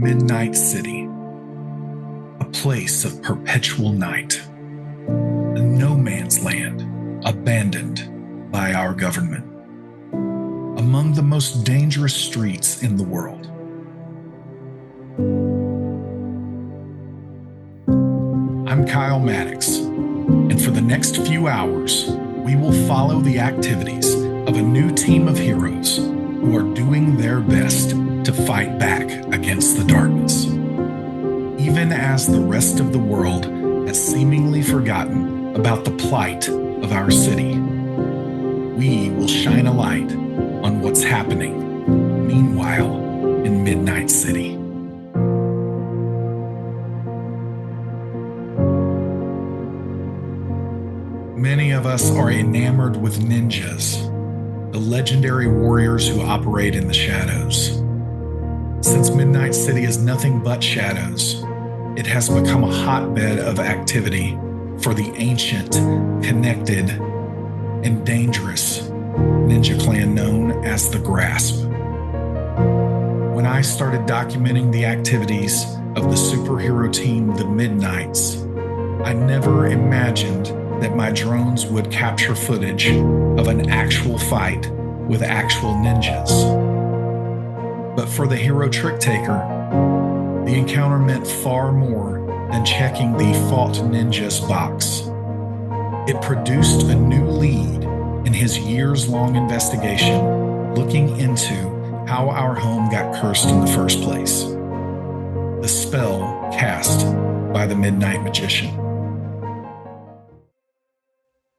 Midnight City, a place of perpetual night, a no man's land abandoned by our government, among the most dangerous streets in the world. I'm Kyle Maddox, and for the next few hours, we will follow the activities of a new team of heroes who are doing their best to fight back against the darkness. Even as the rest of the world has seemingly forgotten about the plight of our city, we will shine a light on what's happening, meanwhile, in Midnight City. Many of us are enamored with ninjas, the legendary warriors who operate in the shadows. Since Midnight City is nothing but shadows, it has become a hotbed of activity for the ancient, connected, and dangerous ninja clan known as the Grasp. When I started documenting the activities of the superhero team, the Midnights, I never imagined that my drones would capture footage of an actual fight with actual ninjas. But for the hero trick taker, the encounter meant far more than checking the Fought Ninjas box. It produced a new lead in his years-long investigation looking into how our home got cursed in the first place. The spell cast by the Midnight Magician.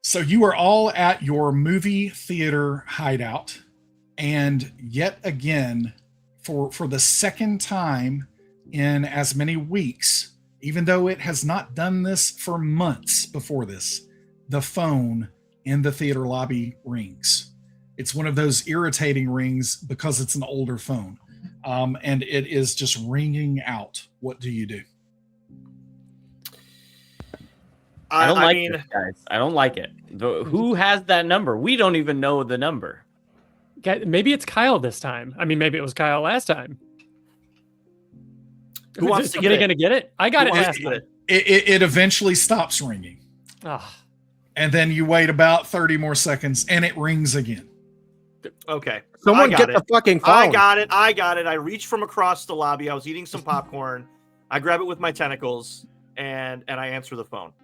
So you are all at your movie theater hideout, and yet again, for the second time in as many weeks, even though it has not done this for months before this, the phone in the theater lobby rings. It's one of those irritating rings because it's an older phone, and it is just ringing out. What do you do? I don't like this, guys. I don't like it. Who has that number? We don't even know the number. Maybe it's Kyle this time. I mean, maybe it was Kyle last time. Who wants to get it? Going to get it? I got it last time. It eventually stops ringing. Oh. And then you wait about 30 more seconds, and it rings again. Okay. Someone get the fucking phone. I got it. I reached from across the lobby. I was eating some popcorn. I grab it with my tentacles, and I answer the phone.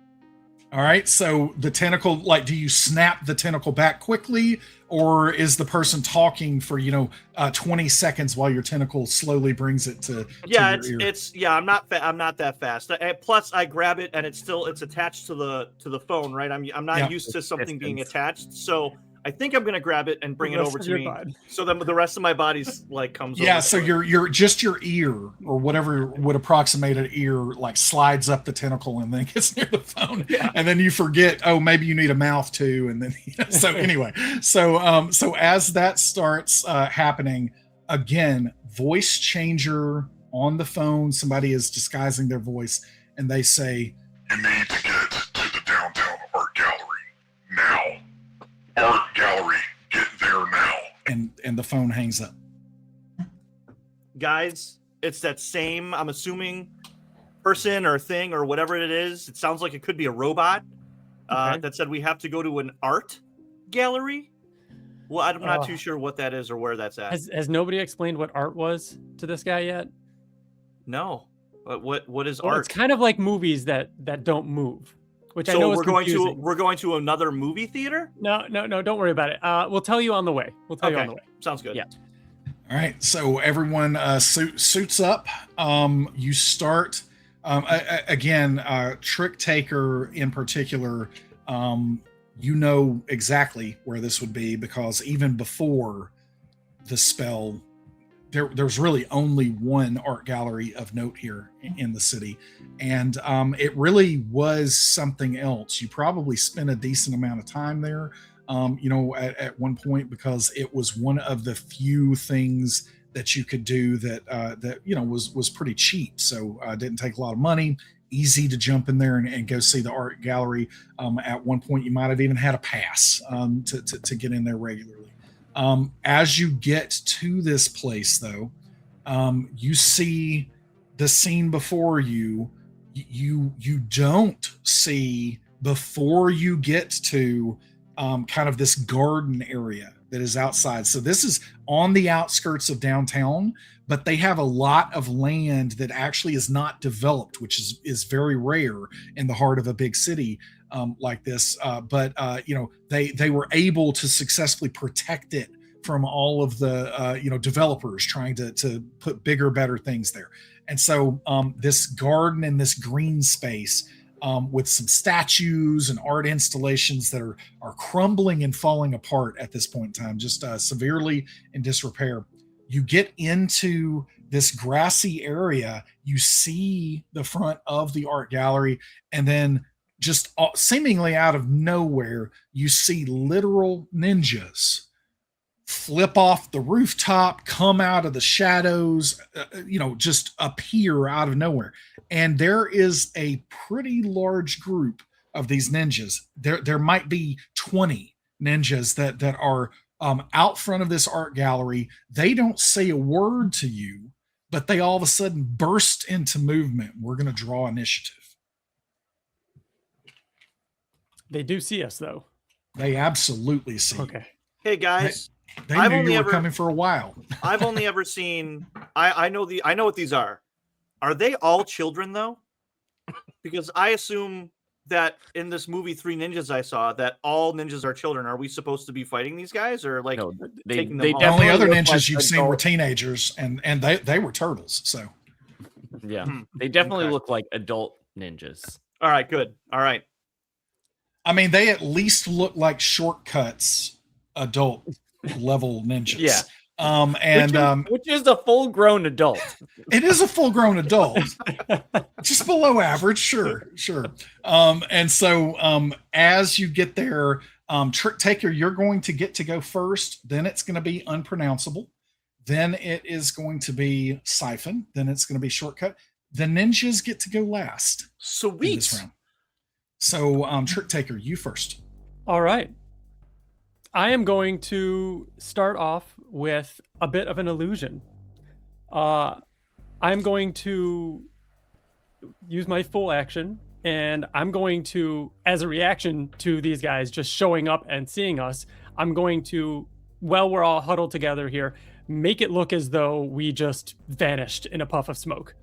All right, so the tentacle, do you snap the tentacle back quickly, or is the person talking for 20 seconds while your tentacle slowly brings it to your ear? I'm not that fast. Plus, I grab it and it's attached to the phone, right? I'm not used to something being attached, so I think I'm gonna grab it and bring it over to me. So then the rest of my body's comes over. Yeah, so your ear or whatever would approximate an ear slides up the tentacle and then gets near the phone. Yeah. And then you forget, maybe you need a mouth too. And then so anyway, so as that starts happening, again, voice changer on the phone, somebody is disguising their voice and they say, "You need to get to the downtown art gallery now. Art gallery, get there now." And the phone hangs up. Guys, it's that same, I'm assuming, person or thing or whatever it is. It sounds like it could be a robot that said we have to go to an art gallery. Well, I'm not too sure what that is or where that's at. Has nobody explained what art was to this guy yet? No. What is art? It's kind of like movies that don't move. Which so I know is we're going to another movie theater? No, don't worry about it. We'll tell you on the way. Sounds good. Yeah. All right. So everyone suits up. You start again. Trick taker in particular. You know exactly where this would be because even before the spell, there's really only one art gallery of note here in the city. And it really was something else. You probably spent a decent amount of time there, at one point, because it was one of the few things that you could do that was pretty cheap. So didn't take a lot of money, easy to jump in there and go see the art gallery. At one point, you might have even had a pass to get in there regularly. As you get to this place, though, you see the scene before you, you don't see before you get to kind of this garden area that is outside. So this is on the outskirts of downtown, but they have a lot of land that actually is not developed, which is very rare in the heart of a big city like this. But they were able to successfully protect it from all of the developers trying to put bigger, better things there. And so this garden and this green space with some statues and art installations that are crumbling and falling apart at this point in time, just severely in disrepair. You get into this grassy area, you see the front of the art gallery, and then just seemingly out of nowhere, you see literal ninjas flip off the rooftop, come out of the shadows, just appear out of nowhere. And there is a pretty large group of these ninjas. There might be 20 ninjas that are out front of this art gallery. They don't say a word to you, but they all of a sudden burst into movement. We're going to draw initiative. They do see us, though. They absolutely see. Okay. Hey guys, they knew you were coming for a while. I've only ever seen. I know what these are. Are they all children though? Because I assume that in this movie Three Ninjas I saw that all ninjas are children. Are we supposed to be fighting these guys or like taking them home? The only other ninjas you've seen were teenagers, and they were turtles. So yeah, they definitely look like adult ninjas. All right, good. All right. I mean, they at least look like Shortcuts adult level ninjas. Yeah. Which is a full-grown adult. It is a full-grown adult. Just below average, sure. And so as you get there, Trick Taker, you're going to get to go first. Then it's going to be Unpronounceable. Then it is going to be Siphon. Then it's going to be Shortcut. The ninjas get to go last. Sweet. In this round. So Trick Taker, you first. All right. I am going to start off with a bit of an illusion. I'm going to use my full action, and I'm going to, as a reaction to these guys just showing up and seeing us, I'm going to, while we're all huddled together here, make it look as though we just vanished in a puff of smoke.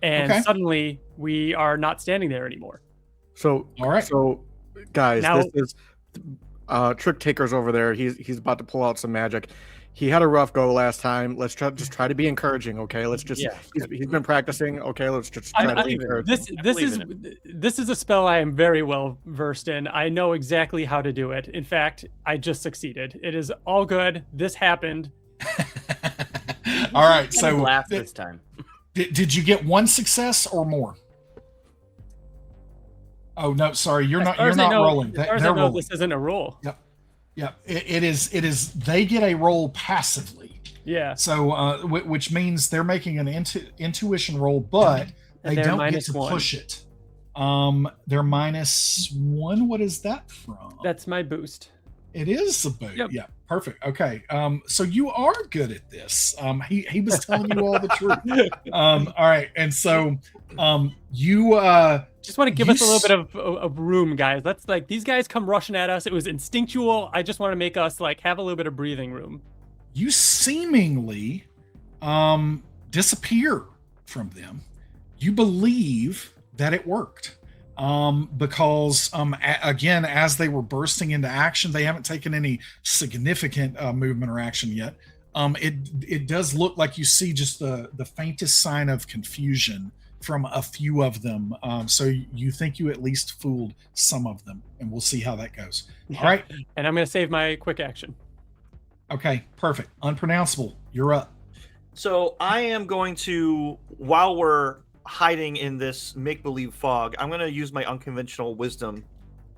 And suddenly we are not standing there anymore. So, all right. So, guys, this is Trick Taker's over there. He's about to pull out some magic. He had a rough go last time. Let's try to be encouraging, okay? Let's just he's been practicing, okay? Let's just try to be encouraging. This is a spell I am very well versed in. I know exactly how to do it. In fact, I just succeeded. It is all good. This happened. All right. So last this time. Did you get one success or more? Oh no, sorry, you're not rolling. They're rolling. This isn't a roll. Yep. It is. They get a roll passively. Yeah. So, which means they're making an intuition roll, but they don't get to push it. They're -1. What is that from? That's my boost. It is a boost. Yep. Yeah. Perfect. Okay. So you are good at this. He was telling you all the truth. All right. And so, you just want to give us a little bit of room, guys. Let's these guys come rushing at us. It was instinctual. I just want to make us have a little bit of breathing room. You seemingly disappear from them. You believe that it worked. Because again, as they were bursting into action, they haven't taken any significant movement or action yet. It does look like you see just the faintest sign of confusion from a few of them. So you think you at least fooled some of them, and we'll see how that goes. Yeah. All right. And I'm going to save my quick action. Okay, perfect. Unpronounceable, you're up. So I am going to, while we're hiding in this make-believe fog, I'm going to use my unconventional wisdom,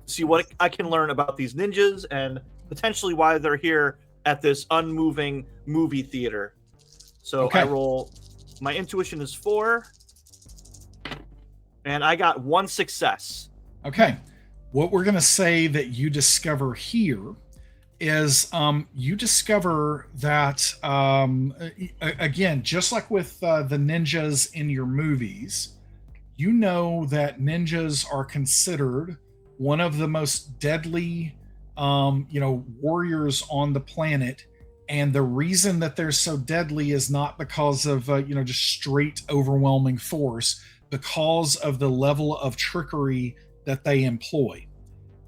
see what I can learn about these ninjas and potentially why they're here at this unmoving movie theater. So I roll, my intuition is 4, and I got 1 success. Okay. What we're going to say that you discover here is you discover that, again, just like with the ninjas in your movies, you know that ninjas are considered one of the most deadly, warriors on the planet. And the reason that they're so deadly is not because of, just straight overwhelming force, because of the level of trickery that they employ.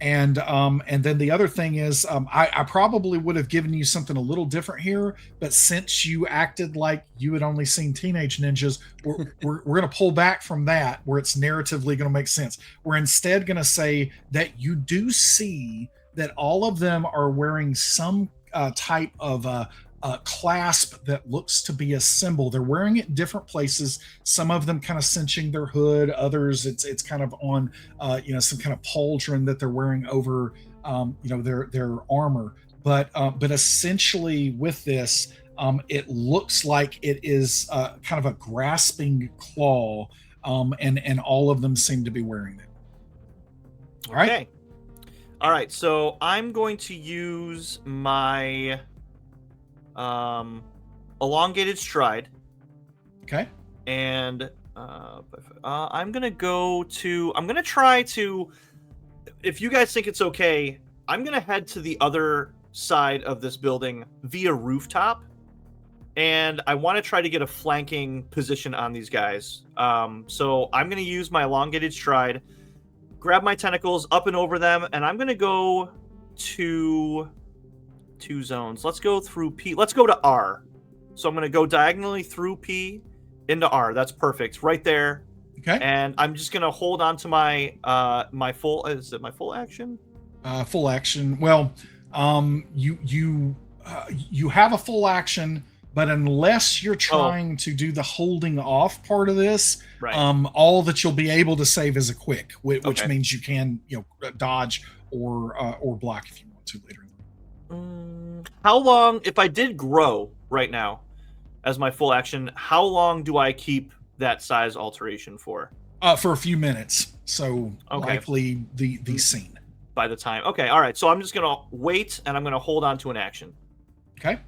And then the other thing is, I probably would have given you something a little different here, but since you acted like you had only seen Teenage Ninjas, we're going to pull back from that, where it's narratively going to make sense. We're instead going to say that you do see that all of them are wearing some type of clasp that looks to be a symbol. They're wearing it in different places. Some of them kind of cinching their hood. Others, it's kind of on, some kind of pauldron that they're wearing over, their armor. But essentially with this, it looks like it is kind of a grasping claw, and all of them seem to be wearing it. All right. Okay. All right, so I'm going to use my elongated stride. Okay. And I'm going to try to, if you guys think it's okay, I'm going to head to the other side of this building via rooftop. And I want to try to get a flanking position on these guys. So I'm going to use my elongated stride, grab my tentacles up and over them, and I'm going to go to 2 zones. Let's go through P. Let's go to R. So I'm going to go diagonally through P into R. That's perfect. Right there. Okay. And I'm just going to hold on to my my full... Is it my full action? Full action. Well, you have a full action, but unless you're trying to do the holding off part of this, right. All that you'll be able to save is a quick, which means you can, dodge or block if you want to later. How long, if I did grow right now as my full action, how long do I keep that size alteration for? For a few minutes. So likely the scene. By the time. Okay. All right. So I'm just going to wait and I'm going to hold on to an action. Okay.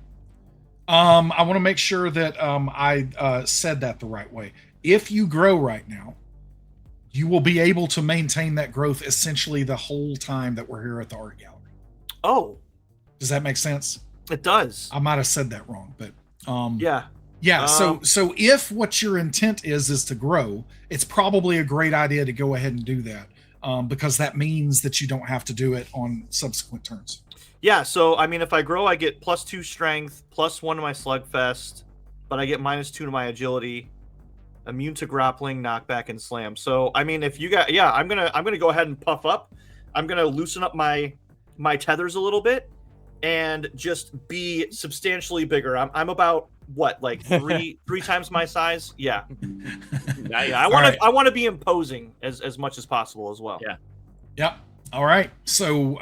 I want to make sure that I said that the right way. If you grow right now, you will be able to maintain that growth essentially the whole time that we're here at the art gallery. Oh. Does that make sense? It does. I might have said that wrong, but yeah. Yeah, so if what your intent is to grow, it's probably a great idea to go ahead and do that, because that means that you don't have to do it on subsequent turns. Yeah, so I mean, if I grow, I get +2 strength, +1 to my slugfest, but I get -2 to my agility, immune to grappling, knockback, and slam. So I mean, if you got, I'm gonna go ahead and puff up. I'm gonna loosen up my tethers a little bit and just be substantially bigger. I'm about what, like three times my size? Yeah. I want to be imposing as much as possible as well. Yeah. Yep. All right. So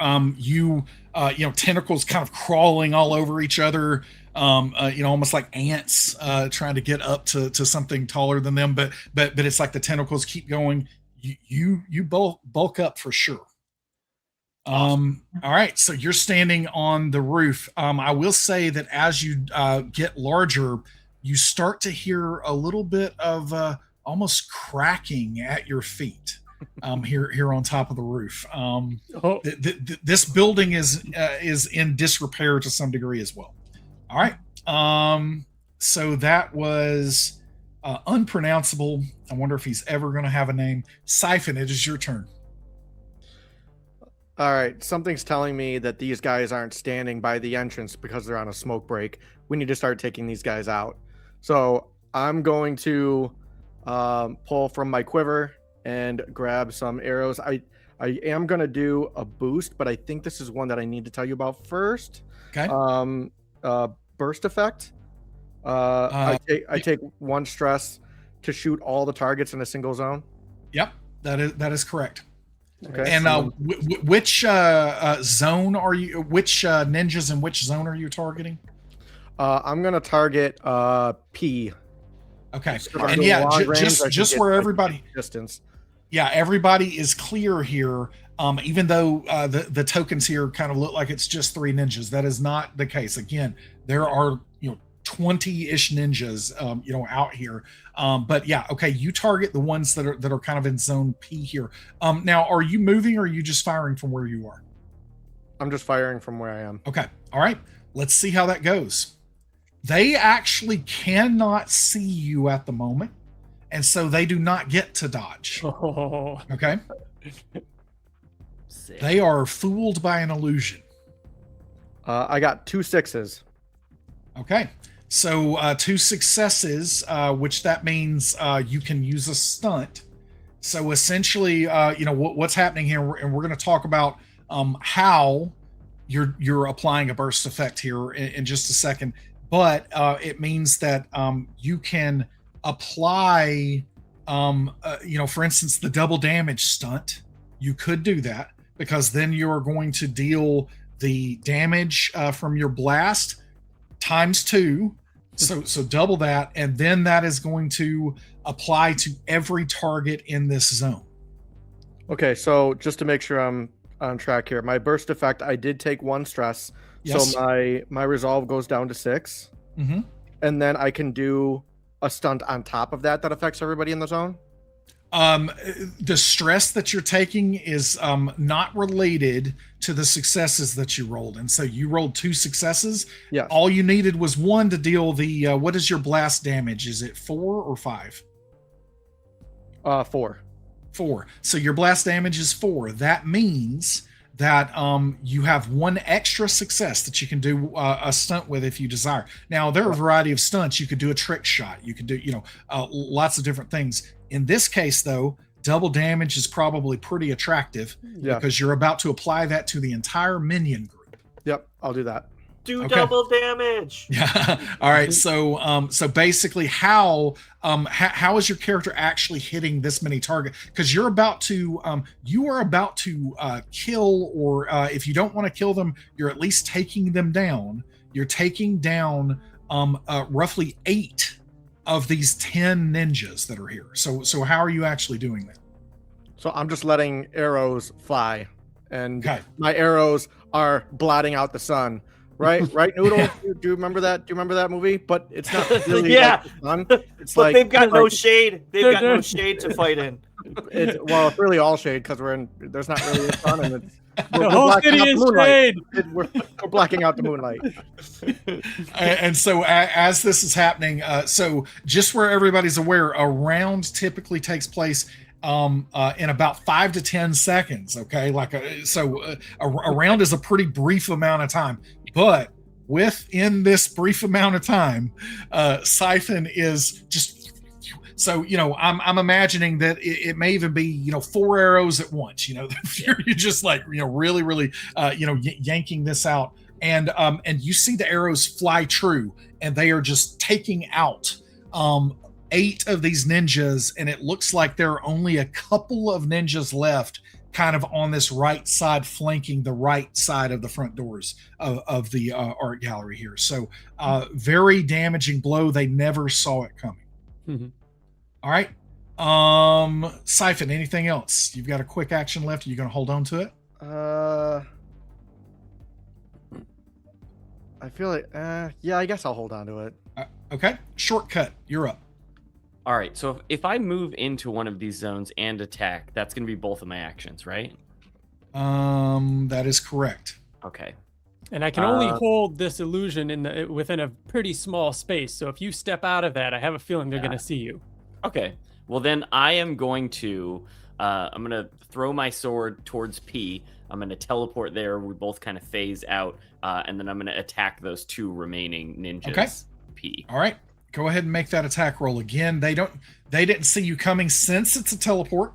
tentacles kind of crawling all over each other, almost like ants trying to get up to something taller than them. But it's like the tentacles keep going. You bulk up for sure. Awesome. All right. So you're standing on the roof. I will say that as you get larger, you start to hear a little bit of almost cracking at your feet. Here on top of the roof. This building is in disrepair to some degree as well. All right. So that was unpronounceable. I wonder if he's ever going to have a name. Siphon, it is your turn. All right. Something's telling me that these guys aren't standing by the entrance because they're on a smoke break. We need to start taking these guys out. So I'm going to pull from my quiver and grab some arrows. I am going to do a boost, but I think this is one that I need to tell you about first. Okay. Burst effect. I take 1 stress to shoot all the targets in a single zone. Yep, that is correct. Okay. And which zone are you? Which ninjas in which zone are you targeting? I'm going to target P. Okay. And yeah, just where everybody distance. Yeah, everybody is clear here. even though the tokens here kind of look like it's just 3 ninjas. That is not the case. Again, there are 20-ish ninjas out here. But yeah, okay, you target the ones that are kind of in zone P here. Now, are you moving or are you just firing from where you are? I'm just firing from where I am. Okay, all right, let's see how that goes. They actually cannot see you at the moment, and so they do not get to dodge. Okay. Sick. They are fooled by an illusion. I got 2 6s. Okay. So 2 successes, which that means you can use a stunt. So essentially, what's happening here, and we're going to talk about how you're applying a burst effect here in just a second. But it means that you can apply, for instance, the double damage stunt. You could do that because then you are going to deal the damage from your blast times 2. So double that, and then that is going to apply to every target in this zone. Okay, so just to make sure I'm on track here, my burst effect, I did take 1 stress, Yes. so my resolve goes down to 6, and then I can do a stunt on top of that affects everybody in the zone. The stress that you're taking is not related to the successes that you rolled, and so you rolled 2 successes. Yeah. All you needed was 1 to deal the what is your blast damage? Is it 4 or 5? 4. 4. So your blast damage is 4. That means that you have 1 extra success that you can do a stunt with if you desire. Now, there are a variety of stunts. You could do a trick shot. You could do lots of different things. In this case, though, double damage is probably pretty attractive because you're about to apply that to the entire minion group. Yep, I'll do that. Do double damage. Yeah. All right. So basically, how is your character actually hitting this many targets? Because you are about to kill, or if you don't want to kill them, you're at least taking them down. You're taking down roughly 8 of these 10 ninjas that are here. So how are you actually doing that? So I'm just letting arrows fly, and my arrows are blotting out the sun. Right, Noodle. Yeah. Do you remember that? Do you remember that movie? But it's not really Yeah. like the sun. It's But like they've got no shade. They've got no shade to fight in. it's really all shade because there's not really a sun, and The whole city is shade. We're blacking out the moonlight. And so as this is happening, so just where everybody's aware, a round typically takes place in about 5 to 10 seconds. Okay, a round is a pretty brief amount of time, but within this brief amount of time, Siphon is just. So, I'm imagining that it may even be, 4 arrows at once, you're just like, really, really, yanking this out. And you see the arrows fly true, and they are just taking out 8 of these ninjas. And it looks like there are only a couple of ninjas left kind of on this right side, flanking the right side of the front doors of the art gallery here. So very damaging blow. They never saw it coming. Mm-hmm. All right. Siphon, anything else? You've got a quick action left. Are you going to hold on to it? I feel like, yeah, I guess I'll hold on to it. Okay. Shortcut. You're up. All right. So if I move into one of these zones and attack, that's going to be both of my actions, right? That is correct. Okay. And I can only hold this illusion within a pretty small space. So if you step out of that, I have a feeling they're going to see you. Okay. Well, then I am going to I'm going to throw my sword towards P. I'm going to teleport there. We both kind of phase out, and then I'm going to attack those 2 remaining ninjas. Okay. P. All right. Go ahead and make that attack roll again. They didn't see you coming since it's a teleport.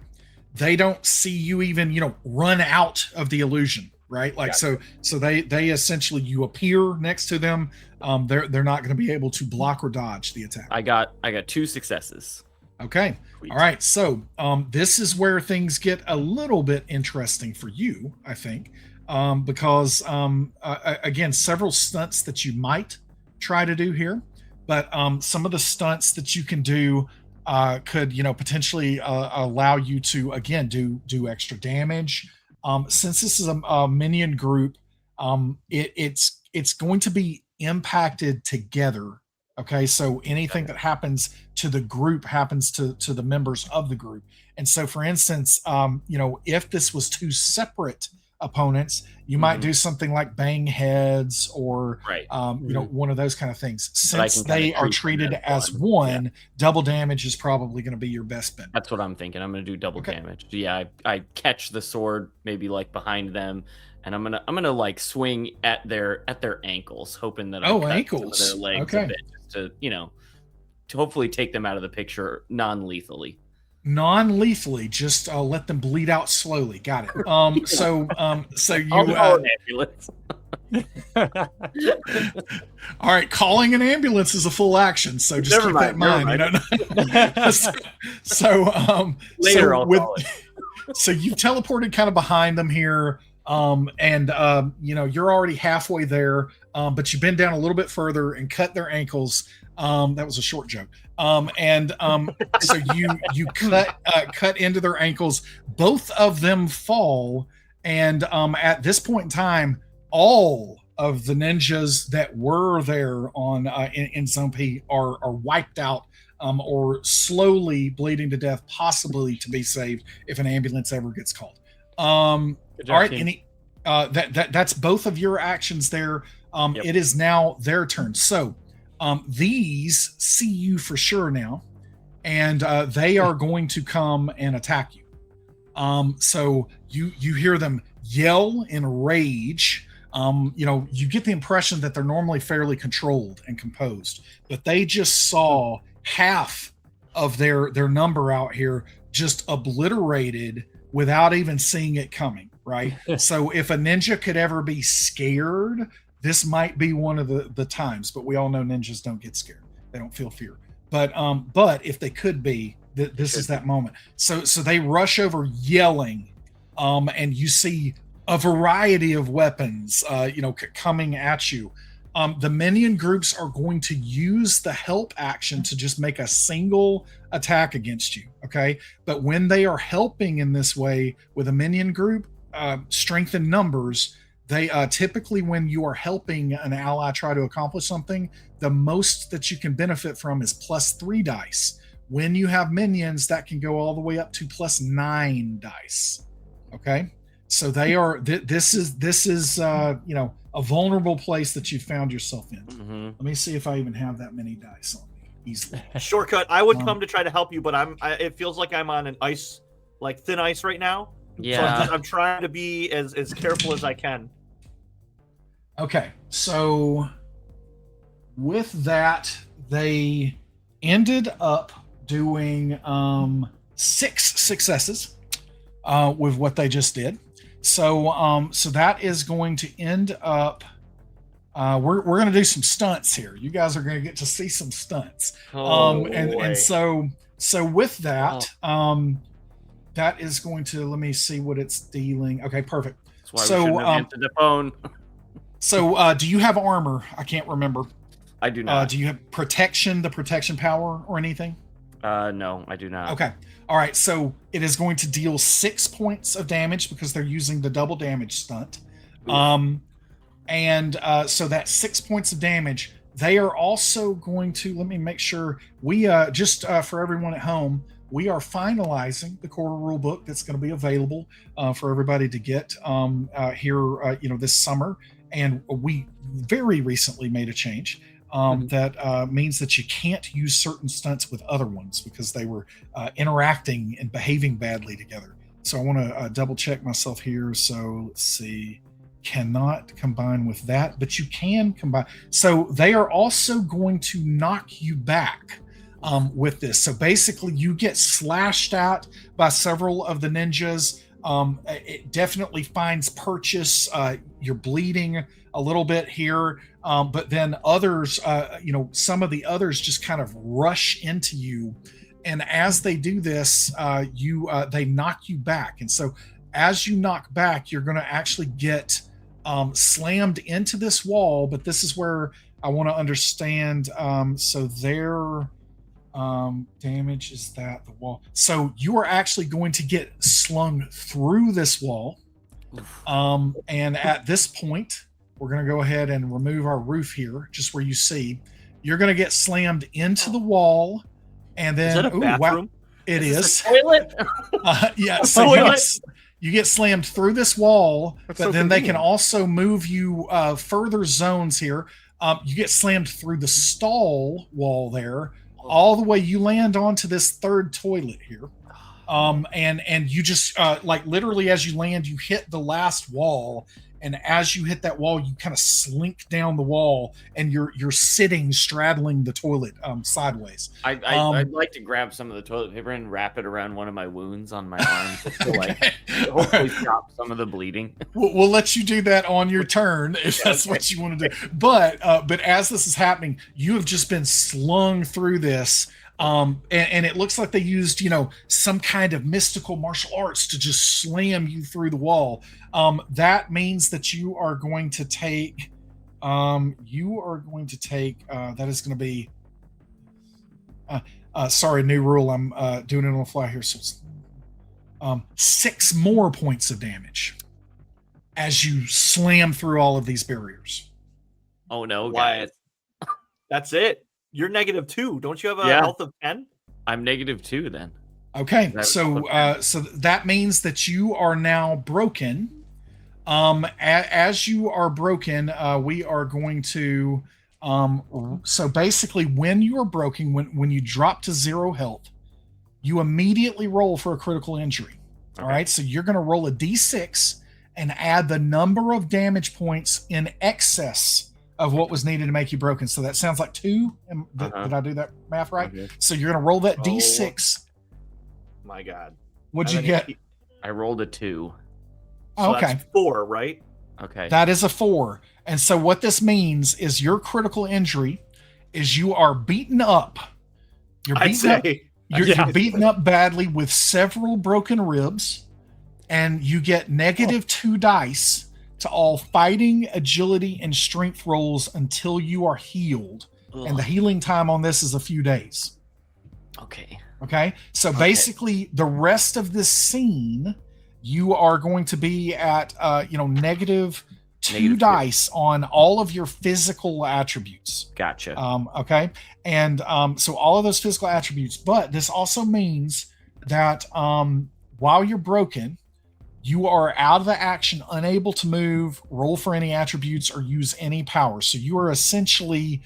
They don't see you even, run out of the illusion, right? Like, so they essentially, you appear next to them. They're not going to be able to block or dodge the attack. I got 2 successes. Okay. Sweet. All right. So this is where things get a little bit interesting for you, I think, because again, several stunts that you might try to do here, but some of the stunts that you can do could, potentially allow you to, again, do extra damage. Since this is a minion group, it's going to be impacted together. Okay, so anything that happens to the group happens to the members of the group. And so, for instance, if this was two separate opponents, you might do something like bang heads or one of those kind of things. Since they are treated as one, double damage is probably going to be your best bet. That's what I'm thinking. I'm going to do double damage. Yeah, I catch the sword maybe like behind them, and I'm gonna like swing at their ankles, hoping that I cut ankles some of their legs a bit, just to hopefully take them out of the picture non-lethally. Non-lethally, just let them bleed out slowly. Got it. So you an ambulance. All right, calling an ambulance is a full action, so just keep that in mind. So you've teleported kind of behind them here, and you're already halfway there, but you bend down a little bit further and cut their ankles. That was a short joke. So you cut into their ankles. Both of them fall, and at this point in time, all of the ninjas that were there on in Zone P are wiped out, or slowly bleeding to death, possibly to be saved if an ambulance ever gets called. All right, that's both of your actions there. It is now their turn. So these see you for sure now, and they are going to come and attack you. So you hear them yell in rage. You get the impression that they're normally fairly controlled and composed, but they just saw half of their number out here just obliterated without even seeing it coming, right? So if a ninja could ever be scared, this might be one of the times, but we all know ninjas don't get scared. They don't feel fear. But if they could be, this is that moment. So they rush over yelling, and you see a variety of weapons, coming at you. The minion groups are going to use the help action to just make a single attack against you, okay? But when they are helping in this way with a minion group, strength in numbers, they typically, when you are helping an ally try to accomplish something, the most that you can benefit from is +3 dice. When you have minions, that can go all the way up to +9 dice, okay? So they are. This is a vulnerable place that you found yourself in. Mm-hmm. Let me see if I even have that many dice on me easily. Shortcut. I would come to try to help you, but it feels like I'm on an ice, like thin ice right now. Yeah. So I'm trying to be as careful as I can. Okay. So with that, they ended up doing 6 successes with what they just did. So that is going to end up. We're going to do some stunts here. You guys are going to get to see some stunts. And so with that, that is going to, let me see what it's dealing. Okay, perfect. That's why we shouldn't have answered the phone. So do you have armor? I can't remember. I do not. Do you have the protection power or anything? No, I do not. Okay. All right. So it is going to deal 6 points of damage because they're using the double damage stunt. So that 6 points of damage, they are also going to, let me make sure we just for everyone at home, we are finalizing the core rule book that's going to be available for everybody to get here, this summer. And we very recently made a change. That means that you can't use certain stunts with other ones because they were interacting and behaving badly together. So I want to double check myself here. So let's see, cannot combine with that, but you can combine. So they are also going to knock you back with this. So basically you get slashed at by several of the ninjas. It definitely finds purchase. You're bleeding a little bit here. But then others, some of the others just kind of rush into you. And as they do this, they knock you back. And so as you knock back, you're going to actually get slammed into this wall. But this is where I want to understand. So their damage is that the wall. So you are actually going to get slung through this wall. And at this point, we're going to go ahead and remove our roof here, just where you see. You're going to get slammed into the wall, and then is that a bathroom? Wow, it is. Toilet. Yeah, so you get slammed through this wall, That's but so then they can convenient. also move you further zones here. You get slammed through the stall wall there, all the way. You land onto this third toilet here. And you just like literally as you land, you hit the last wall, and as you hit that wall, you kind of slink down the wall, and you're sitting straddling the toilet sideways. I'd like to grab some of the toilet paper and wrap it around one of my wounds on my arm to like hopefully stop some of the bleeding. We'll let you do that on your turn if that's what you want to do. But as this is happening, you have just been slung through this. And it looks like they used, some kind of mystical martial arts to just slam you through the wall. That means that you are going to take, that is going to be, sorry, new rule. I'm doing it on the fly here. So it's 6 more points of damage as you slam through all of these barriers. Oh no, Wyatt. guys. That's it. You're -2. Don't you have a health of 10? I'm -2 then. Okay, so that means that you are now broken. As you are broken, we are going to. So basically, when you are broken, when you drop to 0 health, you immediately roll for a critical injury. Okay. All right, so you're going to roll a d6 and add the number of damage points in excess of what was needed to make you broken. So that sounds like 2. Did I do that math right? Okay. So you're going to roll that d6. My God. What'd you get? I rolled a 2. So okay. That's 4, right? Okay. That is a 4. And so what this means is your critical injury is you are beaten up. You're beaten up badly with several broken ribs, and you get -2 dice to all fighting, agility, and strength rolls until you are healed. Ugh. And the healing time on this is a few days. Okay. So basically, the rest of this scene, you are going to be at -2 dice on all of your physical attributes. Gotcha. Okay. And so all of those physical attributes, but this also means that while you're broken, you are out of the action, unable to move, roll for any attributes, or use any power. So you are essentially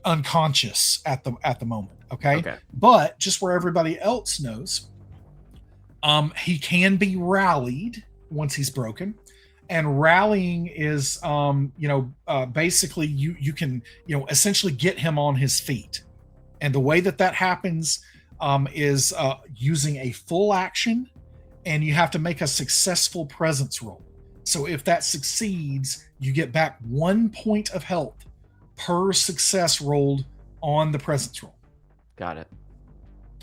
unconscious at the moment. Okay. But just where everybody else knows, he can be rallied once he's broken. And rallying is, basically you can, essentially get him on his feet. And the way that happens is using a full action, and you have to make a successful presence roll. So if that succeeds, you get back 1 point of health per success rolled on the presence roll. Got it.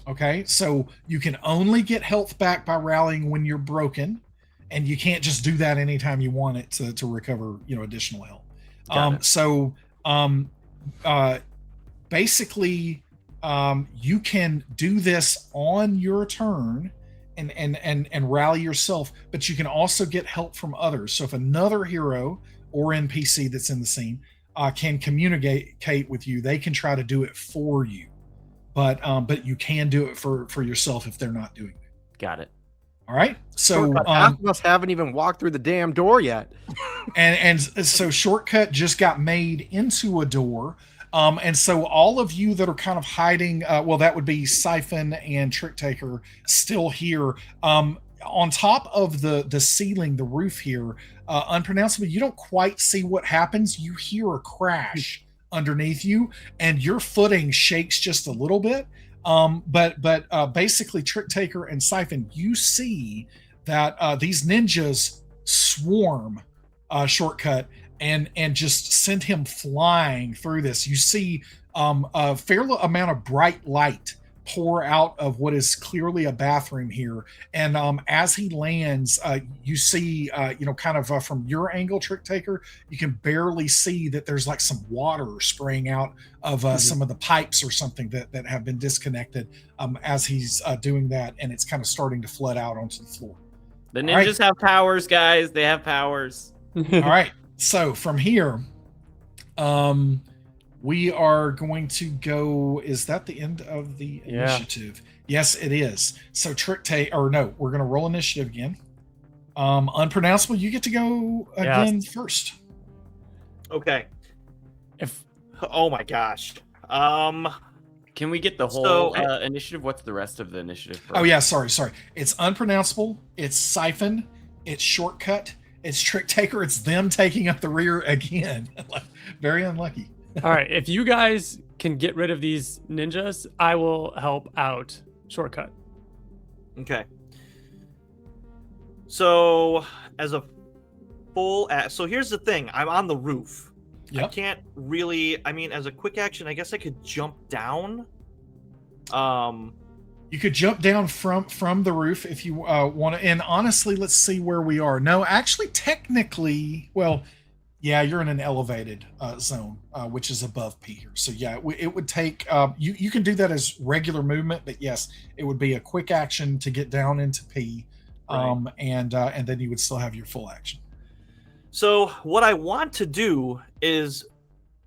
Okay, so you can only get health back by rallying when you're broken, and you can't just do that anytime you want it to recover, additional health. Basically, you can do this on your turn and rally yourself, but you can also get help from others. So if another hero or NPC that's in the scene can communicate with you, they can try to do it for you, but you can do it for yourself if they're not doing it. Got it. All right. So half of us haven't even walked through the damn door yet. and so Shortcut just got made into a door. And so all of you that are kind of hiding, that would be Siphon and Trick Taker still here. On top of the ceiling, the roof here, unpronounceable, you don't quite see what happens. You hear a crash underneath you, and your footing shakes just a little bit. But basically, Trick Taker and Siphon, you see that these ninjas swarm Shortcut and just send him flying through this. You see a fair amount of bright light pour out of what is clearly a bathroom here. And as he lands, you see, from your angle, Trick Taker, you can barely see that there's like some water spraying out of some of the pipes or something that have been disconnected as he's doing that. And it's kind of starting to flood out onto the floor. The ninjas have powers, guys. They have powers. All right. So from here, we are going to go. Is that the end of the initiative? Yes, it is. So we're going to roll initiative again. Unpronounceable, you get to go again first. Okay. Oh my gosh. Can we get the whole initiative? What's the rest of the initiative? Oh yeah, sorry. It's unpronounceable. It's siphon. It's shortcut. It's trick taker. It's them taking up the rear again. Very unlucky. All right. If you guys can get rid of these ninjas, I will help out. Shortcut. Okay. So as a so here's the thing. I'm on the roof. Yep. I can't really. I mean, as a quick action, I guess I could jump down. You could jump down from the roof if you want to. And honestly, let's see where we are. No, actually, technically, well, yeah, you're in an elevated zone, which is above P here. So yeah, it would take. You can do that as regular movement, but yes, it would be a quick action to get down into P, and then you would still have your full action. So what I want to do is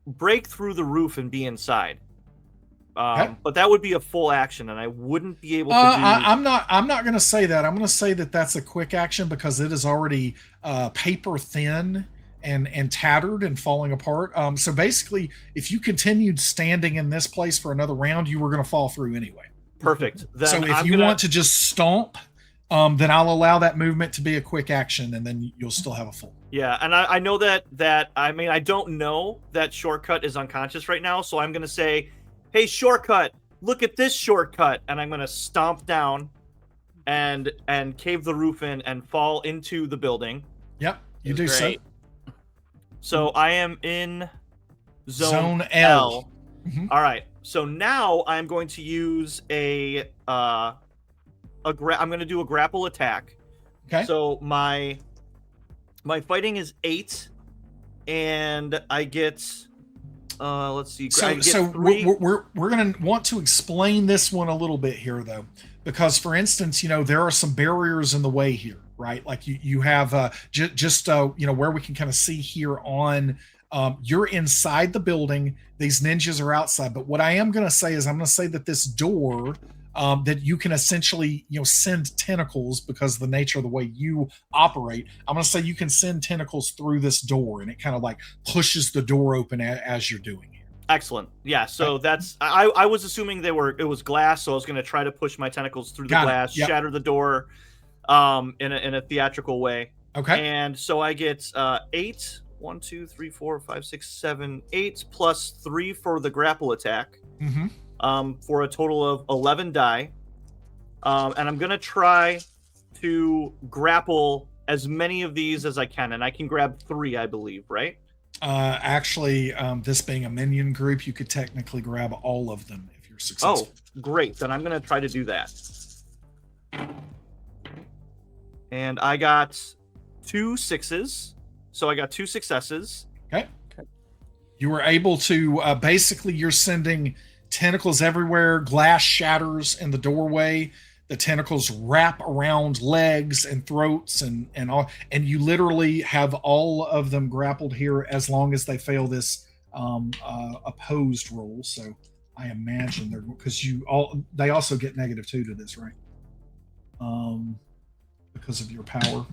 break through the roof and be inside. But that would be a full action, and I wouldn't be able to do. I'm not going to say that. I'm going to say that that's a quick action because it is already paper thin and tattered and falling apart. So basically, if you continued standing in this place for another round, you were going to fall through anyway. Perfect. Then so if you want to just stomp, then I'll allow that movement to be a quick action, and then you'll still have a full. Yeah, and I know that. I mean, I don't know that shortcut is unconscious right now, so I'm going to say, hey, shortcut, look at this shortcut. And I'm going to stomp down and cave the roof in and fall into the building. Yep, you do so. So I am in zone L. Mm-hmm. All right. So now I'm going to use I'm going to do a grapple attack. Okay. So my fighting is 8, and I get... let's see. So we're going to want to explain this one a little bit here, though, because, for instance, there are some barriers in the way here, right? Like you have just where we can kind of see here on. You're inside the building. These ninjas are outside. But what I am going to say is I'm going to say that this door that you can essentially send tentacles because of the nature of the way you operate. I'm going to say you can send tentacles through this door, and it kind of like pushes the door open as you're doing it. Excellent. Yeah. So that's I was assuming it was glass, so I was going to try to push my tentacles through the glass, shatter the door, in a theatrical way. Okay. And so I get 8. 1, 2, 3, 4, 5, 6, 7, 8 plus 3 for the grapple attack. Mm-hmm. For a total of 11 die. And I'm going to try to grapple as many of these as I can. And I can grab 3, I believe, right? Actually, this being a minion group, you could technically grab all of them if you're successful. Oh, great. Then I'm going to try to do that. And I got 2 6s. So I got 2 successes. Okay. You were able to, basically, you're sending tentacles everywhere, glass shatters in the doorway, the tentacles wrap around legs and throats and all, and you literally have all of them grappled here as long as they fail this opposed roll. So I imagine they're, because they also get -2 to this, right? Because of your power.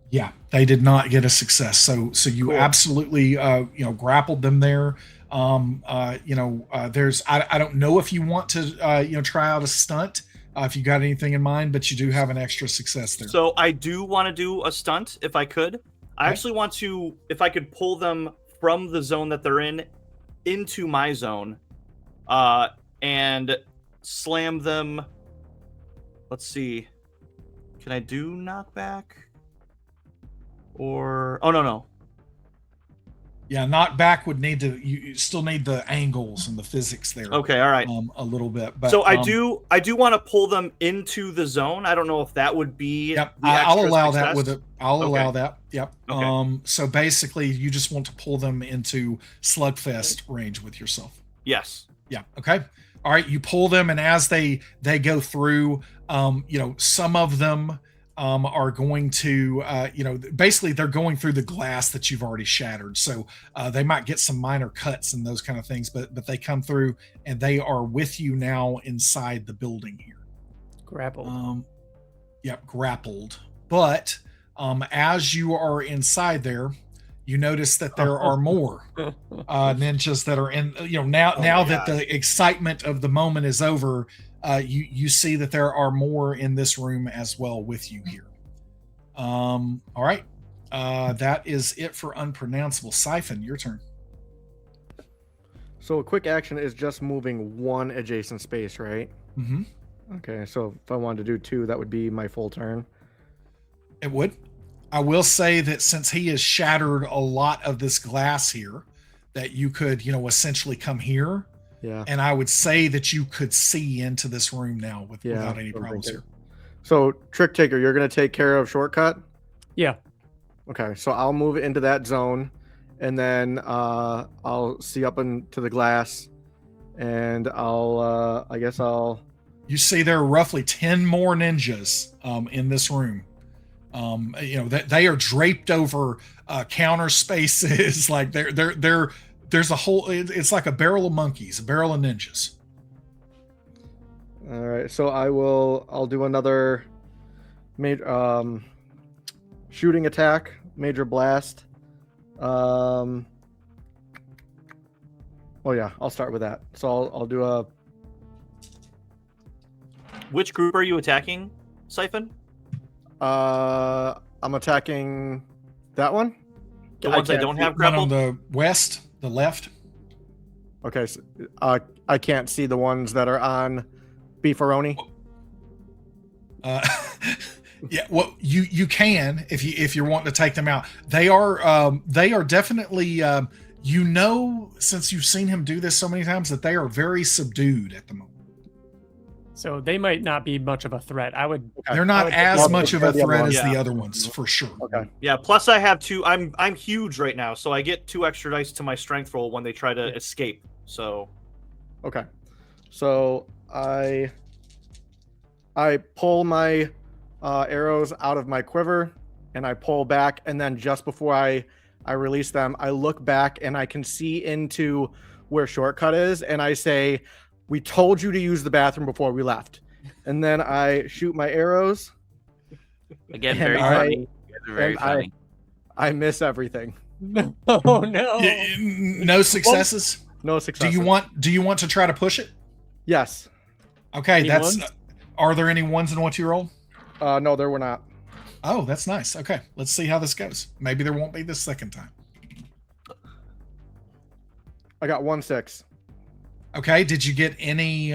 Yeah, they did not get a success. So you cool. Absolutely grappled them there. There's I don't know if you want to try out a stunt if you got anything in mind, but you do have an extra success there. So I do want to do a stunt if I could. I actually want to, if I could pull them from the zone that they're in into my zone, and slam them. Let's see. Can I do knockback? Or no. Yeah, knockback would need to. You still need the angles and the physics there. Okay, all right. A little bit, but so I do want to pull them into the zone. I don't know if that would be. Yep, I'll allow that with it. I'll allow that. Yep. Okay. So basically, you just want to pull them into slugfest range with yourself. Yes. Yeah. Okay. All right. You pull them, and as they go through, some of them are going to, basically they're going through the glass that you've already shattered. So they might get some minor cuts and those kind of things, but they come through and they are with you now inside the building here. Grappled. Grappled. But as you are inside there, you notice that there are more ninjas that are in, now that the excitement of the moment is over, you see that there are more in this room as well with you here. All right. That is it for unpronounceable. Siphon, your turn. So a quick action is just moving one adjacent space, right? Mm-hmm. Okay, so if I wanted to do 2, that would be my full turn. It would. I will say that since he has shattered a lot of this glass here, that you could, essentially come here. Yeah. And I would say that you could see into this room now without any problems here. So, Trick Taker, you're going to take care of Shortcut? Yeah. Okay, so I'll move into that zone, and then I'll see up into the glass, and You see there are roughly 10 more ninjas in this room. They are draped over counter spaces. Like there's a whole, it's like a barrel of monkeys, a barrel of ninjas. All right, so I'll do another major shooting attack, major blast. I'll start with that. So I'll do a. Which group are you attacking, Siphon? I'm attacking that one. The ones I don't have grappled? One on the west, the left. Okay, so, I can't see the ones that are on Beefaroni. Yeah, well, you can if you're wanting to take them out. They are definitely since you've seen him do this so many times that they are very subdued at the moment. So they might not be much of a threat. They're not as much of a threat as the other ones, for sure. Okay. Yeah. Plus, I have 2. I'm huge right now, so I get 2 extra dice to my strength roll when they try to escape. So. Okay. So I pull my arrows out of my quiver, and I pull back, and then just before I release them, I look back and I can see into where Shortcut is, and I say, "We told you to use the bathroom before we left." And then I shoot my arrows. Again, very funny. Very funny. I miss everything. Oh no! No successes. No successes. Do you want to try to push it? Yes. Okay, are there any ones in what you roll? No, there were not. Oh, that's nice. Okay, let's see how this goes. Maybe there won't be this second time. I got 1 6. Okay, did you get any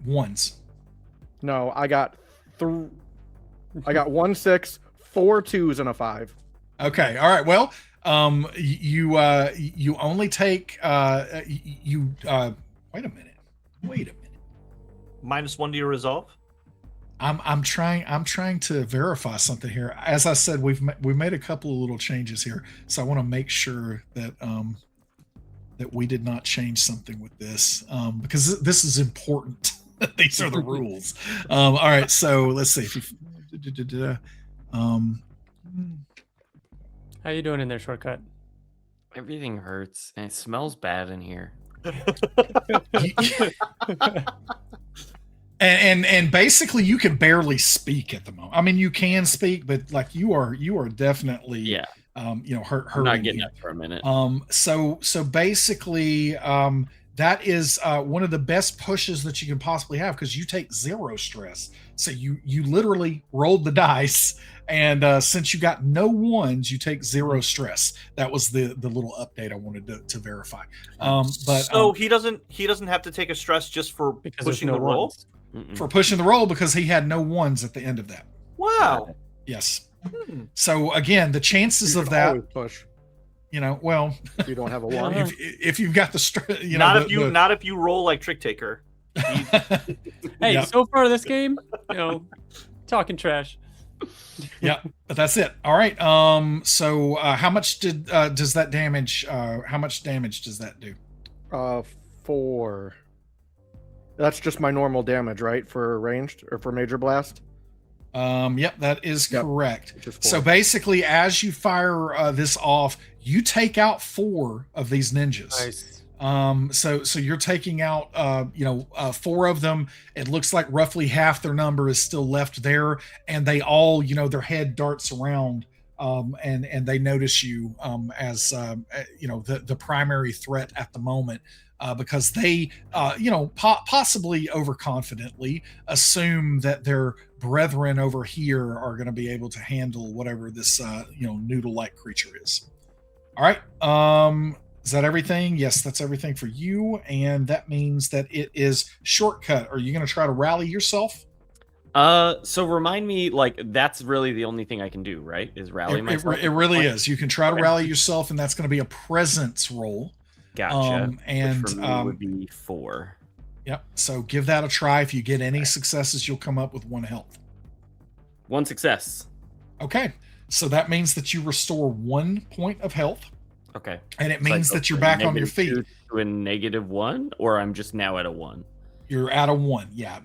ones? No, I got 1 6, 4 2s, and a 5. Okay, all right. Well, you only take wait a minute. -1 to your resolve. I'm trying to verify something here. As I said, we've made a couple of little changes here, so I want to make sure that that we did not change something with this because this is important. These are the rules. All right, so let's see. How you doing in there, Shortcut? Everything hurts and it smells bad in here. And basically you can barely speak at the moment. I mean, you can speak, but like you are definitely hurt. I'm not getting up for a minute. So basically that is one of the best pushes that you can possibly have because you take 0 stress. So you literally rolled the dice, and since you got no ones, you take 0 stress. That was the little update I wanted to verify. So he doesn't have to take a stress just for pushing the roll. For pushing the roll because he had no ones at the end of that. Wow. Yes. So again, the chances of that push. Well, you don't have a 1. if you've got the stress, not if you roll like Trick Taker. Hey, so far this game, talking trash. Yeah, but that's it. All right. So how much does that damage? How much damage does that do? 4. That's just my normal damage, right? For ranged or for major blast? Yep, that is correct. Is so basically, as you fire this off, you take out 4 of these ninjas. Nice. So you're taking out 4 of them. It looks like roughly half their number is still left there, and they all, their head darts around, and they notice you as the primary threat at the moment. Because they, possibly overconfidently assume that their brethren over here are going to be able to handle whatever this, noodle-like creature is. All right. Is that everything? Yes, that's everything for you. And that means that it is shortcut. Are you going to try to rally yourself? So remind me, that's really the only thing I can do, right? Is rally myself? It really is. You can try to rally yourself, and that's going to be a presence roll. Gotcha. And which for me would be 4. Yep. So give that a try. If you get any successes, you'll come up with 1 health. 1 success. Okay. So that means that you restore 1 point of health. Okay. And it means that you're back on your feet. To a -1, or I'm just now at a 1. You're at a 1. Yeah.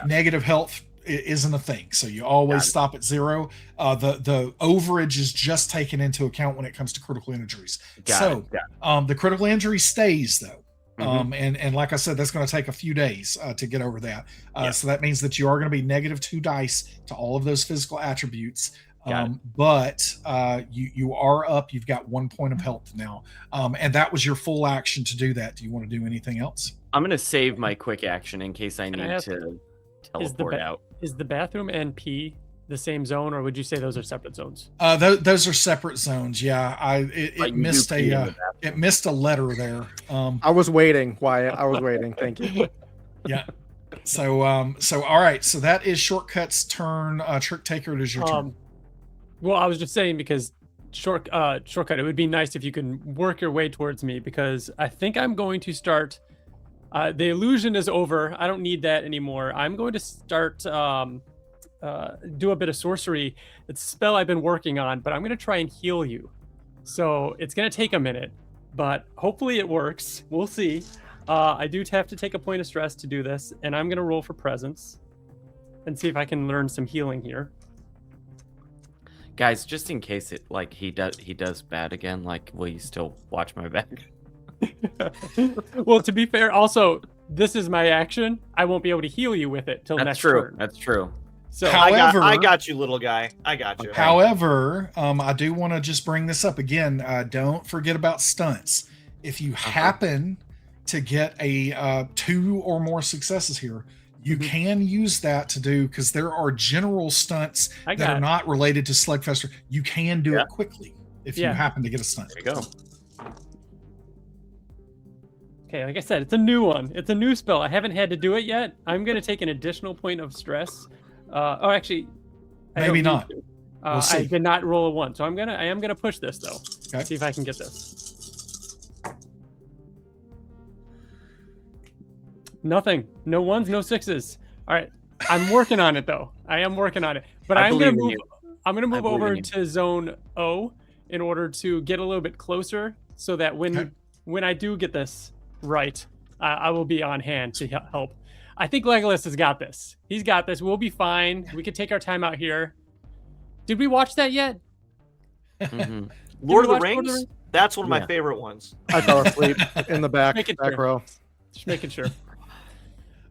Negative health isn't a thing. So you always stop at 0. The overage is just taken into account when it comes to critical injuries. The critical injury stays though. And like I said, that's going to take a few days to get over that. So that means that you are going to be -2 dice to all of those physical attributes. But you are up. You've got 1 point of health now. And that was your full action to do that. Do you want to do anything else? I'm going to save my quick action in case I need to teleport out. Is the bathroom and P the same zone, or would you say those are separate zones? Those are separate zones. Yeah, it missed a letter there. I was waiting, Wyatt. I was waiting. Thank you. Yeah. So all right. So that is Shortcut's turn. Trick Taker, it is your turn. Well, I was just saying because Shortcut, it would be nice if you can work your way towards me, because I think I'm going to start. The illusion is over. I don't need that anymore. I'm going to start do a bit of sorcery. It's a spell I've been working on, but I'm going to try and heal you. So it's going to take a minute, but hopefully it works. We'll see. I do have to take a point of stress to do this, and I'm going to roll for presence and see if I can learn some healing here. Guys, just in case he does bad again, will you still watch my back? Well, to be fair, also this is my action. I won't be able to heal you with it till next turn. That's true. So, however, I got you, little guy. I got you. However, I do want to just bring this up again. Don't forget about stunts. If you happen to get a 2 or more successes here, you can use that to do, because there are general stunts that are not related to Slugfester. You can do it quickly if you happen to get a stunt. There you go. Okay, like I said, it's a new one. It's a new spell. I haven't had to do it yet. I'm going to take an additional point of stress. Actually, maybe not. We'll see. I did not roll a 1, so I am gonna push this though. Okay. See if I can get this. Nothing. No 1s, no 6s. All right. I'm working on it though. I am working on it. But I'm gonna move over to zone O in order to get a little bit closer, so that when I do get this right, I will be on hand to help. I think Legolas has got this. He's got this. We'll be fine. We could take our time out here. Did we watch that yet? Lord of the Rings? That's one of my favorite ones. I fell asleep in the back row. Just making sure.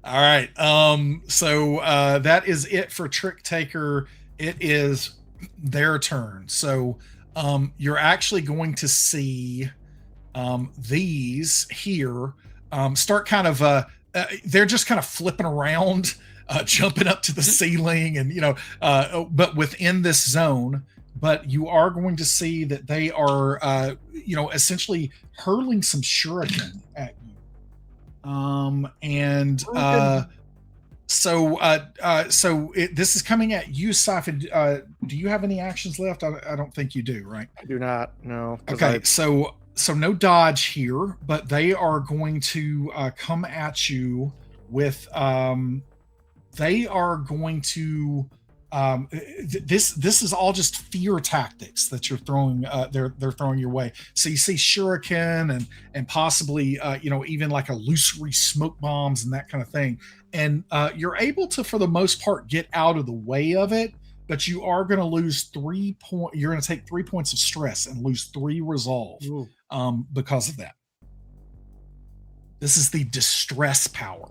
All right. So that is it for Trick Taker. It is their turn. So you're actually going to see these here start kind of they're just kind of flipping around, jumping up to the ceiling, and but within this zone. But you are going to see that they are essentially hurling some shuriken at you. This is coming at you, Siphon. Do you have any actions left? I don't think you do, right? I do not. No. Okay, so no dodge here, but they are going to come at you with they are going to this is all just fear tactics that you're throwing. They're throwing your way. So you see shuriken and possibly even like illusory smoke bombs and that kind of thing. And you're able to, for the most part, get out of the way of it. But you are going to lose 3 points. You're going to take 3 points of stress and lose 3 resolve because of that. This is the distress power.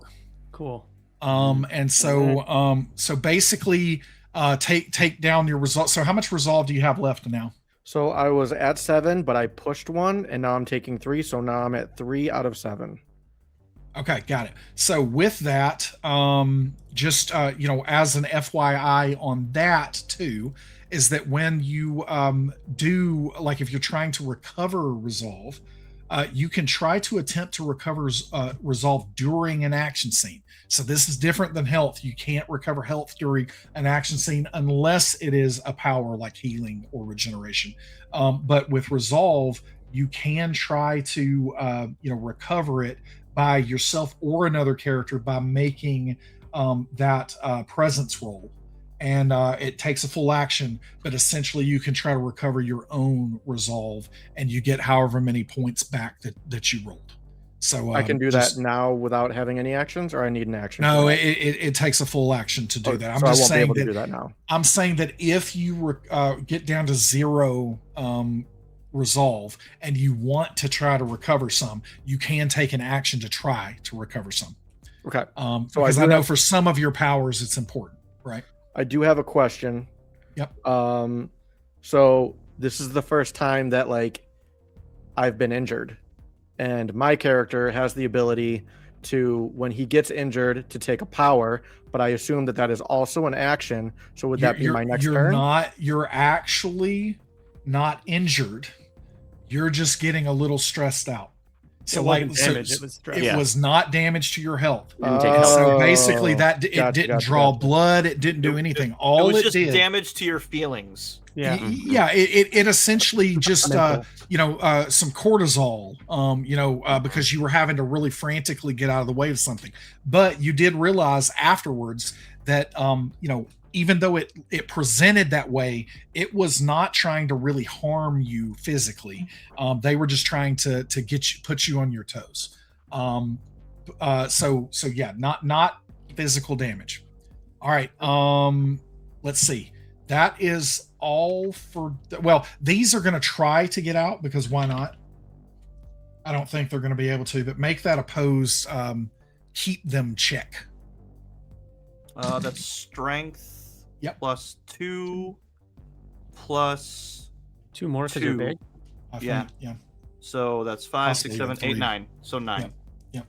Cool. And so basically, take down your resolve. So how much resolve do you have left now? So I was at 7, but I pushed 1, and now I'm taking 3. So now I'm at 3 out of 7. Okay, got it. So with that, just as an FYI on that too, is that when you do, like, if you're trying to recover resolve, you can try to attempt to recover resolve during an action scene. So this is different than health. You can't recover health during an action scene unless it is a power like healing or regeneration. But with resolve, you can try to recover it by yourself or another character by making that presence roll. And it takes a full action, but essentially you can try to recover your own resolve, and you get however many points back that you rolled. So I can do that now without having any actions, or I need an action? No, it takes a full action to do that. I'm just saying that, do that now. I'm saying that if you get down to 0 resolve and you want to try to recover some, you can take an action to try to recover some. Okay. So because I know for some of your powers it's important, right? I do have a question. Yep. So this is the first time that I've been injured, and my character has the ability to, when he gets injured, to take a power, but I assume that is also an action. So would that be my next turn? You're actually not injured. You're just getting a little stressed out. So damage. It was not damage to your health. So basically it didn't draw blood. It didn't do anything. All it was it just did, damage to your feelings. Yeah. It essentially just some cortisol, because you were having to really frantically get out of the way of something. But you did realize afterwards that even though it presented that way, it was not trying to really harm you physically. They were just trying to put you on your toes. Not physical damage. All right. Let's see. That is all for. Well, these are going to try to get out because why not? I don't think they're going to be able to, but make that opposed. Keep them check. That's strength. Yep. Plus 2 plus 2 more because you're big. Yeah. So that's 5, 6, 7, 8, 9. So 9. Yep.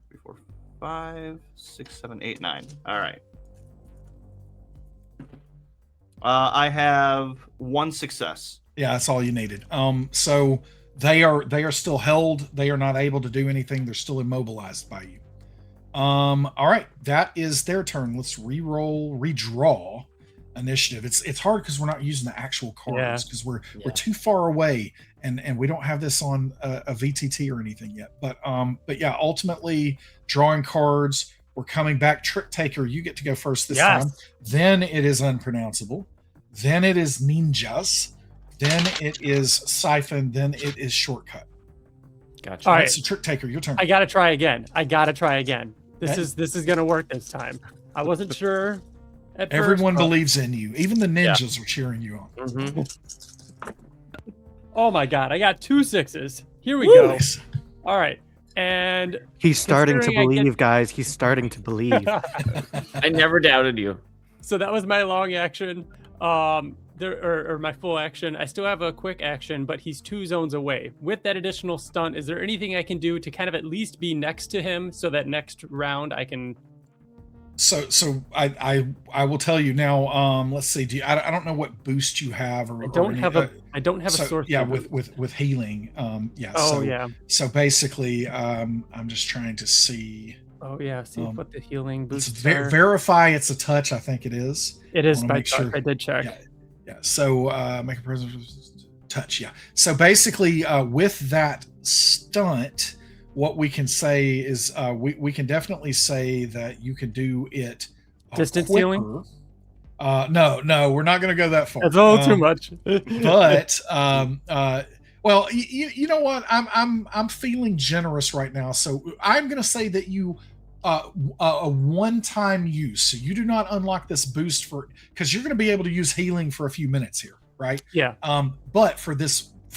3, 4, 5, 6, 7, 8, 9. All right. I have 1 success. Yeah, that's all you needed. So they are still held. They are not able to do anything. They're still immobilized by you. All right, that is their turn. Let's redraw initiative. It's hard because we're not using the actual cards because we're too far away and we don't have this on a VTT or anything yet. But yeah, ultimately drawing cards. We're coming back. Trick Taker, you get to go first this time. Then it is Unpronounceable. Then it is Ninjas. Then it is Siphon. Then it is Shortcut. Gotcha. All right, so Trick Taker, your turn. I gotta try again. This is gonna work this time. I wasn't sure. Everyone believes in you. Even the ninjas are cheering you on. Mm-hmm. Oh my god! I got 2 6s. Here we go. All right, and he's starting to believe, guys. He's starting to believe. I never doubted you. So that was my long action. Or my full action. I still have a quick action, but he's 2 zones away. With that additional stunt, is there anything I can do to kind of at least be next to him so that next round I can? So I will tell you now. Let's see. I don't know what boost you have, or I don't have a source. Yeah, with healing. So basically, I'm just trying to see. Oh yeah, see what the healing boosts are. Verify it's a touch. I think it is. It is by touch. Sure. I did check. Yeah. So make a presence touch. Yeah. So basically, with that stunt, what we can say is we can definitely say that you can do it distance healing. No, we're not going to go that far. That's a little too much. But well, you know what? I'm feeling generous right now, so I'm going to say that you a one-time use. So you do not unlock this boost because you're going to be able to use healing for a few minutes here, right? Yeah. But for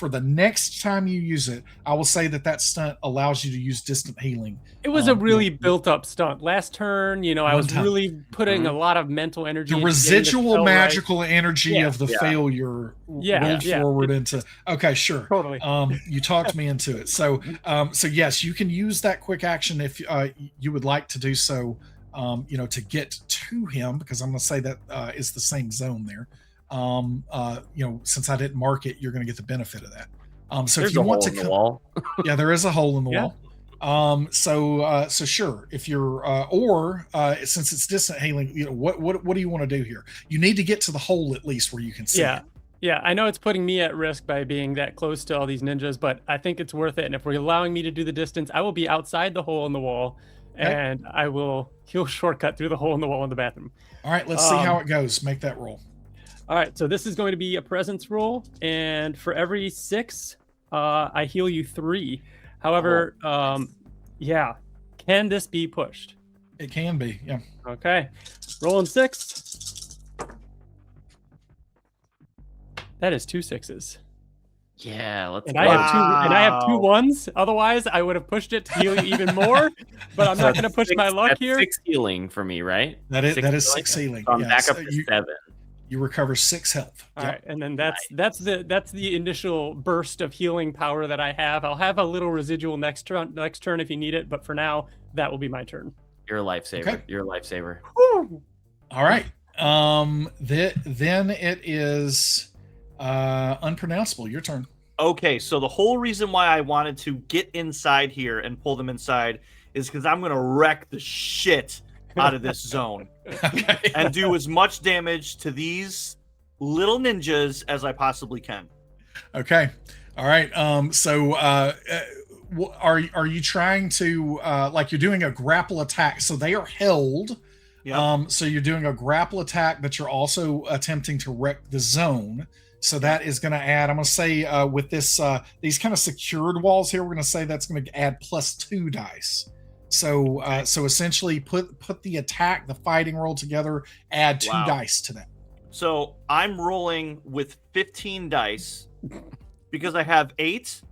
the next time you use it, I will say that stunt allows you to use distant healing. It was a really built-up stunt. Last turn, I was really putting a lot of mental energy. The residual magical energy of the failure rolled forward into. Okay, sure. Totally. You talked me into it. So yes, you can use that quick action if you would like to do so. To get to him, because I'm going to say that is the same zone there. Since I didn't mark it, you're going to get the benefit of that. So There's if you want to in the wall. yeah, there is a hole in the wall. So sure, if you're since it's distant healing, what do you want to do here? You need to get to the hole at least where you can see it. Yeah, I know it's putting me at risk by being that close to all these ninjas, but I think it's worth it. And if we're allowing me to do the distance, I will be outside the hole in the wall, and I will heal shortcut through the hole in the wall in the bathroom. All right, let's see how it goes. Make that roll. All right, so this is going to be a presence roll, and for every 6, I heal you 3. However, can this be pushed? It can be, yeah. Okay, rolling 6. That is 2 6s. Yeah, let's and go. I have 2 1s. Otherwise, I would have pushed it to heal you even more. But I'm not going to push my luck here. 6 healing for me, right? That is 6 healing. So I'm back up to 7. You recover 6 health. All right, and then that's the initial burst of healing power that I have. I'll have a little residual next turn if you need it, but for now, that will be my turn. You're a lifesaver. Okay. You're a lifesaver. Woo! All right. Then it is unpronounceable. Your turn. Okay, so the whole reason why I wanted to get inside here and pull them inside is because I'm going to wreck the shit out of this zone. Okay. And do as much damage to these little ninjas as I possibly can. Okay. All right. So are you trying to you're doing a grapple attack? So they are held. Yep. So you're doing a grapple attack, but you're also attempting to wreck the zone. So that is going to add, I'm going to say with this these kind of secured walls here, we're going to say that's going to add +2 dice. So so essentially put the attack, the fighting roll together, add 2 dice to that. So I'm rolling with 15 dice because I have 8.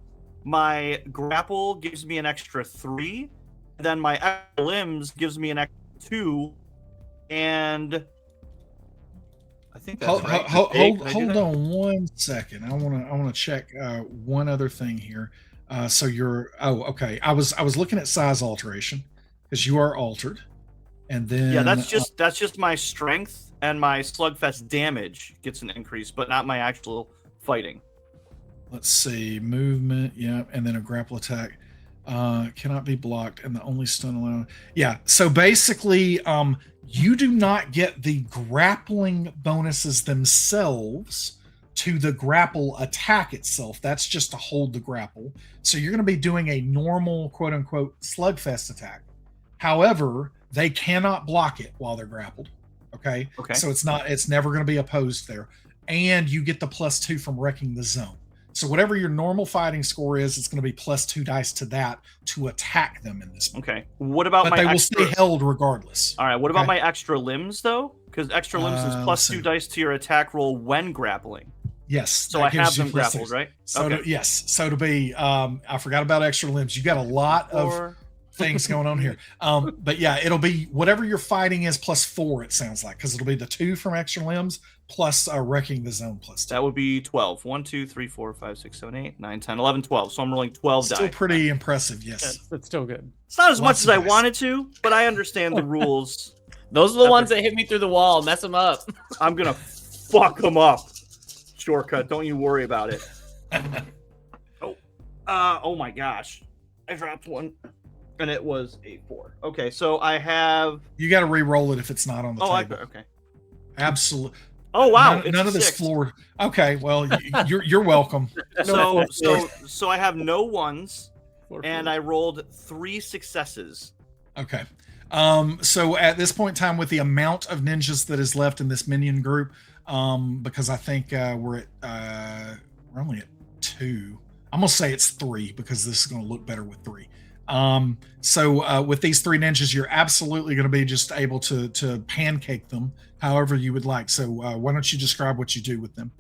My grapple gives me an extra 3. Then my extra limbs gives me an extra 2. And I think that's right. Hold on 1 second. I want to check one other thing here. So you're okay. I was looking at size alteration because you are altered, and then that's just my strength, and my slugfest damage gets an increase, but not my actual fighting. Let's see, movement, and then a grapple attack cannot be blocked, and the only stun allowed. Yeah, so basically, you do not get the grappling bonuses themselves to the grapple attack itself. That's just to hold the grapple. So you're going to be doing a normal quote unquote slugfest attack. However, they cannot block it while they're grappled. Okay. So it's never going to be opposed there. And you get the +2 from wrecking the zone. So whatever your normal fighting score is, it's going to be +2 dice to that to attack them in this. Okay. What about but they will stay held regardless. All right. What about my extra limbs though? Because extra limbs is +2 dice to your attack roll when grappling. Yes. So I have them grappled, right? So yes. So to be, I forgot about extra limbs. You got a lot of things going on here. But yeah, it'll be whatever your fighting is +4. It sounds like, because it'll be the 2 from extra limbs plus wrecking the zone +2. That would be 12. 1, 2, 3, 4, 5, 6, 7, 8, 9, 10, 11, 12. So I'm rolling 12 dice. Still pretty impressive. Yes. That's still good. It's not as much as I wanted to, but I understand the rules. Those are the ones that hit me through the wall. Mess them up. I'm gonna fuck them up. Shortcut. Don't you worry about it. Oh my gosh. I dropped one. And it was a 4. Okay, so I have. You got to re-roll it if it's not on the table. Okay. Absolutely. Oh wow! None of this floor. Okay, well, you're welcome. So I have no 1s, and I rolled 3 successes. Okay. So at this point in time, with the amount of ninjas that is left in this minion group, because I think we're only at 2. I'm gonna say it's 3 because this is gonna look better with 3. So with these 3 ninjas, you're absolutely going to be just able to pancake them however you would like. So why don't you describe what you do with them?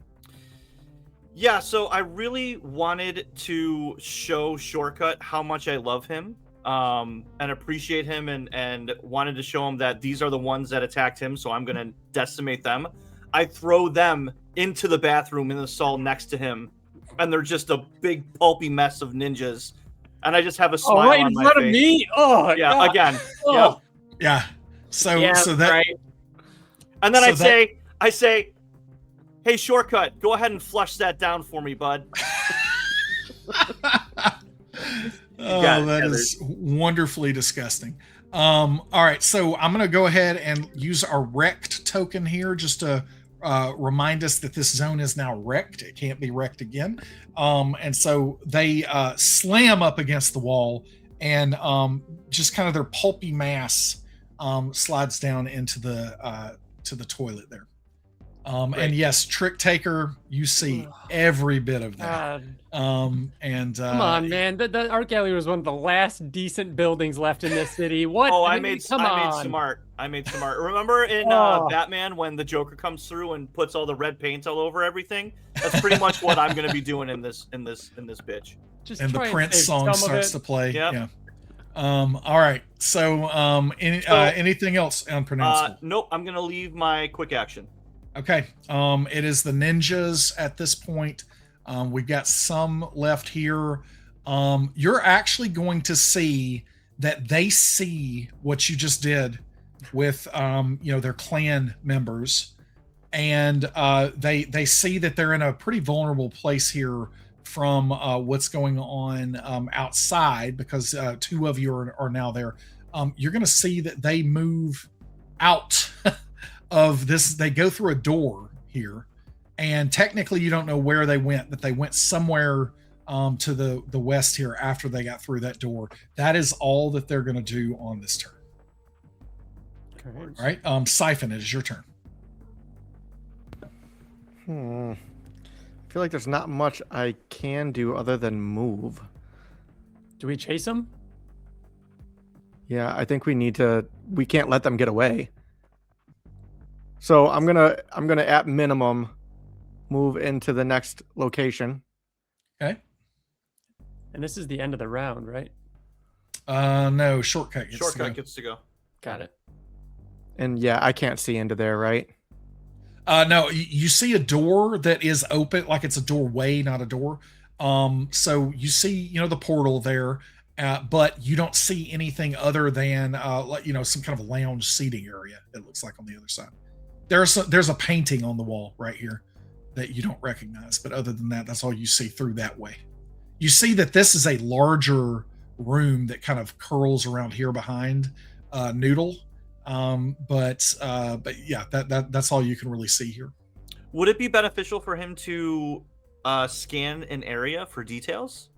Yeah, so I really wanted to show Shortcut how much I love him and appreciate him and wanted to show him that these are the ones that attacked him, so I'm going to decimate them. I throw them into the bathroom in the stall next to him, and they're just a big pulpy mess of ninjas. And I just have a smile right on in my front face. of me. Oh, yeah, God. again. Oh. Yeah. So that right. And then so I say, hey, Shortcut, go ahead and flush that down for me, bud. That is wonderfully disgusting. All right, so I'm going to go ahead and use our wrecked token here just to remind us that this zone is now wrecked. It can't be wrecked again. And so they slam up against the wall, and just kind of their pulpy mass slides down into the to the toilet there. And yes, Trick Taker, you see every bit of that. And come on, man, the art gallery was one of the last decent buildings left in this city. What? Oh, I made smart. Remember in Batman when the Joker comes through and puts all the red paint all over everything? That's pretty much what I'm going to be doing in this bitch. And the Prince song starts to play. Yep. Yeah. All right. So, anything else unpronounceable? Nope. I'm going to leave my quick action. Okay. It is the ninjas at this point. We've got some left here. You're actually going to see that they see what you just did with their clan members, and they see that they're in a pretty vulnerable place here from what's going on outside, because 2 of you are now there. You're going to see that they move out of this. They go through a door here, and technically you don't know where they went, but they went somewhere to the west here after they got through that door. That is all that they're going to do on this turn. Okay. All right. Siphon, it is your turn. I feel like there's not much I can do other than move. Do we chase them? Yeah, I think we can't let them get away. So I'm gonna at minimum move into the next location. Okay. And this is the end of the round, right? No, shortcut gets to go. Got it. And yeah, I can't see into there, right? No, you see a door that is open, like it's a doorway, not a door. So you see, the portal there, but you don't see anything other than some kind of lounge seating area. It looks like on the other side. There's a painting on the wall right here that you don't recognize, but other than that, that's all you see through that way. You see that this is a larger room that kind of curls around here behind Noodle. But yeah, that's all you can really see here. Would it be beneficial for him to scan an area for details?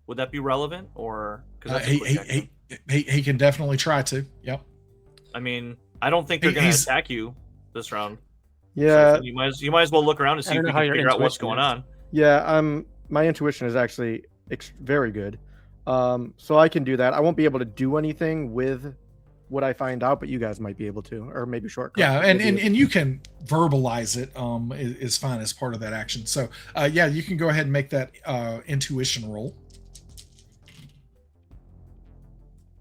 Would that be relevant, or he can definitely try to. Yep. I mean, I don't think they're going to attack you this round. Yeah. So you might as well look around and see if you can figure out what's going on. Yeah. My intuition is actually very good. So I can do that. I won't be able to do anything with what I find out, but you guys might be able to, or maybe shortcut. Yeah, and you can verbalize it is fine as part of that action. So yeah, you can go ahead and make that intuition roll.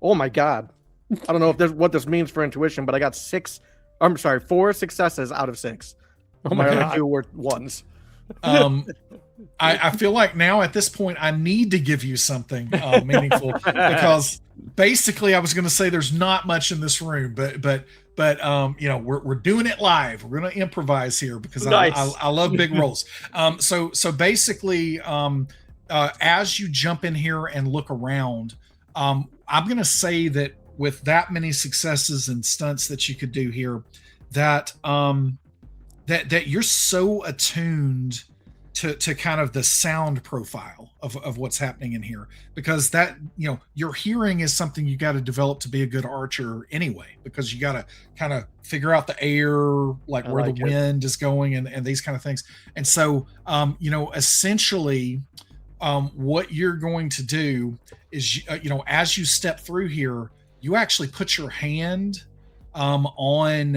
Oh my god. I don't know what this means for intuition, but I got 4 successes out of 6. Oh my god. Other 2 were 1s. I feel like now at this point I need to give you something meaningful, because basically I was going to say there's not much in this room, but we're doing it live. We're going to improvise here because nice. I love big rolls. So basically as you jump in here and look around, I'm going to say that with that many successes and stunts that you could do here, that that you're so attuned to kind of the sound profile of what's happening in here, because that, your hearing is something you got to develop to be a good archer anyway, because you got to kind of figure out the air, like where the wind is going and these kind of things. And so, essentially, what you're going to do is, as you step through here, you actually put your hand on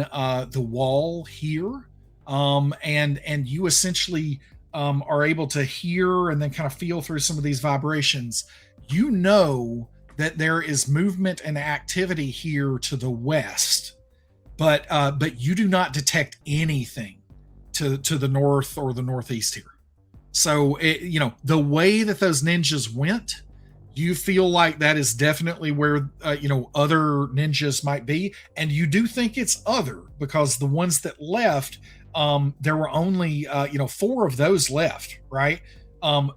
the wall here, and you essentially are able to hear and then kind of feel through some of these vibrations. You know that there is movement and activity here to the west, but you do not detect anything to the north or the northeast here. So the way that those ninjas went, you feel like that is definitely where other ninjas might be, and you do think it's other, because the ones that left, there were only 4 of those left, right?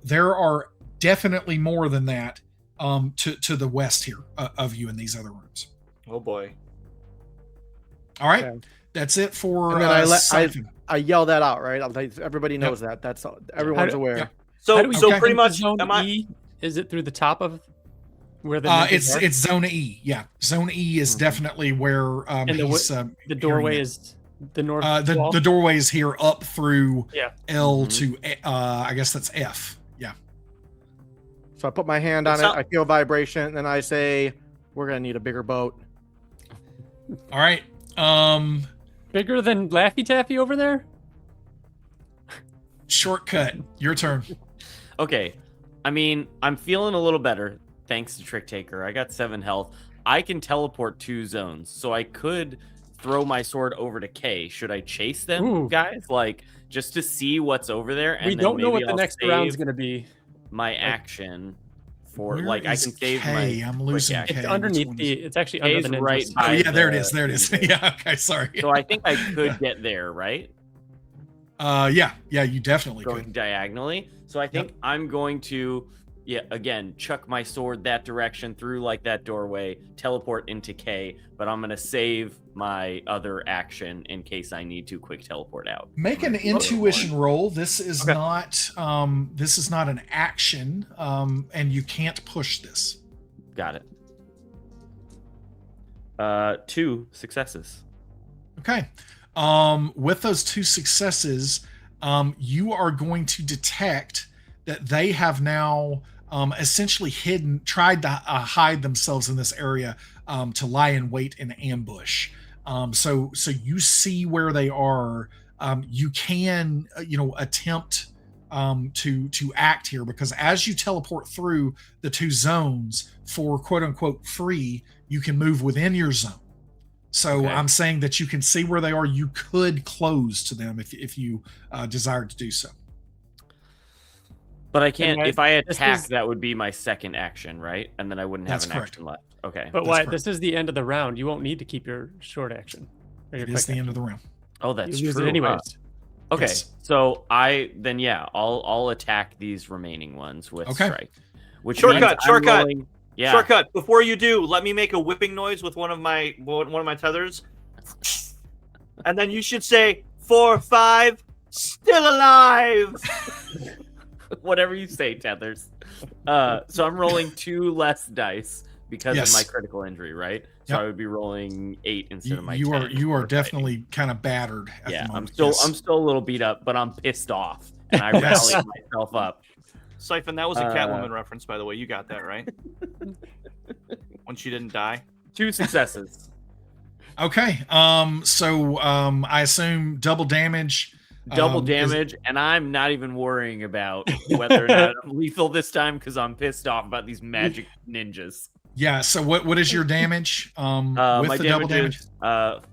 There are definitely more than that to the west here of you in these other rooms. Oh boy! All right, okay. That's it for. And then I yell that out, right? Everybody knows that. That's everyone's aware. Yep. So pretty much, zone E, is it through the top of where the it's zone E? Yeah, zone E is definitely where the doorway is. The north the doorway is here up through L to I guess that's F. Yeah. So I put my hand on it. I feel vibration, and then I say, "We're gonna need a bigger boat." All right. Bigger than Laffy Taffy over there. Shortcut. Your turn. Okay. I mean, I'm feeling a little better thanks to Trick Taker. I got 7 health. I can teleport 2 zones, so I could throw my sword over to K. Should I chase them, guys? Like, just to see what's over there? And we don't know what the next round's going to be. My action for, where I can save K? I'm losing K. It's underneath it's actually under the ninjas. Right. Oh, yeah, there it is. There it is. Yeah, okay, sorry. So I think I could get there, right? Yeah, you definitely going could. Diagonally. So I think I'm going to, again, chuck my sword that direction through like that doorway, teleport into K, but I'm going to save my other action in case I need to quick teleport out. Make an intuition roll. This is not an action, and you can't push this. Got it. 2 successes. Okay. With those 2 successes, you are going to detect that they have now essentially tried to hide themselves in this area to lie in wait and ambush. So you see where they are. You can attempt to act here, because as you teleport through the 2 zones for quote unquote free, you can move within your zone. So I'm saying that you can see where they are. You could close to them if you desired to do so. But I can't. If I attack, that would be my second action, right? And then I wouldn't have an action left. Okay. But why? This is the end of the round. You won't need to keep your short action. It is the end of the round. Oh, that's true. Use it anyways. Okay. Yes. So I'll attack these remaining ones with strike. Which shortcut. Rolling, Shortcut. Before you do, let me make a whipping noise with one of my tethers, and then you should say 4, 5, still alive. Whatever you say, tethers. So I'm rolling 2 less dice because of my critical injury, right? So I would be rolling 8 instead of my 10. You are definitely kind of battered at the moment. I'm still a little beat up, but I'm pissed off, and I rallied myself up. Siphon, that was a Catwoman reference, by the way. You got that, right? When she didn't die. 2 successes. Okay. So I assume double damage. And I'm not even worrying about whether or not I'm lethal this time, because I'm pissed off about these magic ninjas. Yeah. So what is your damage? With my the double damage? Is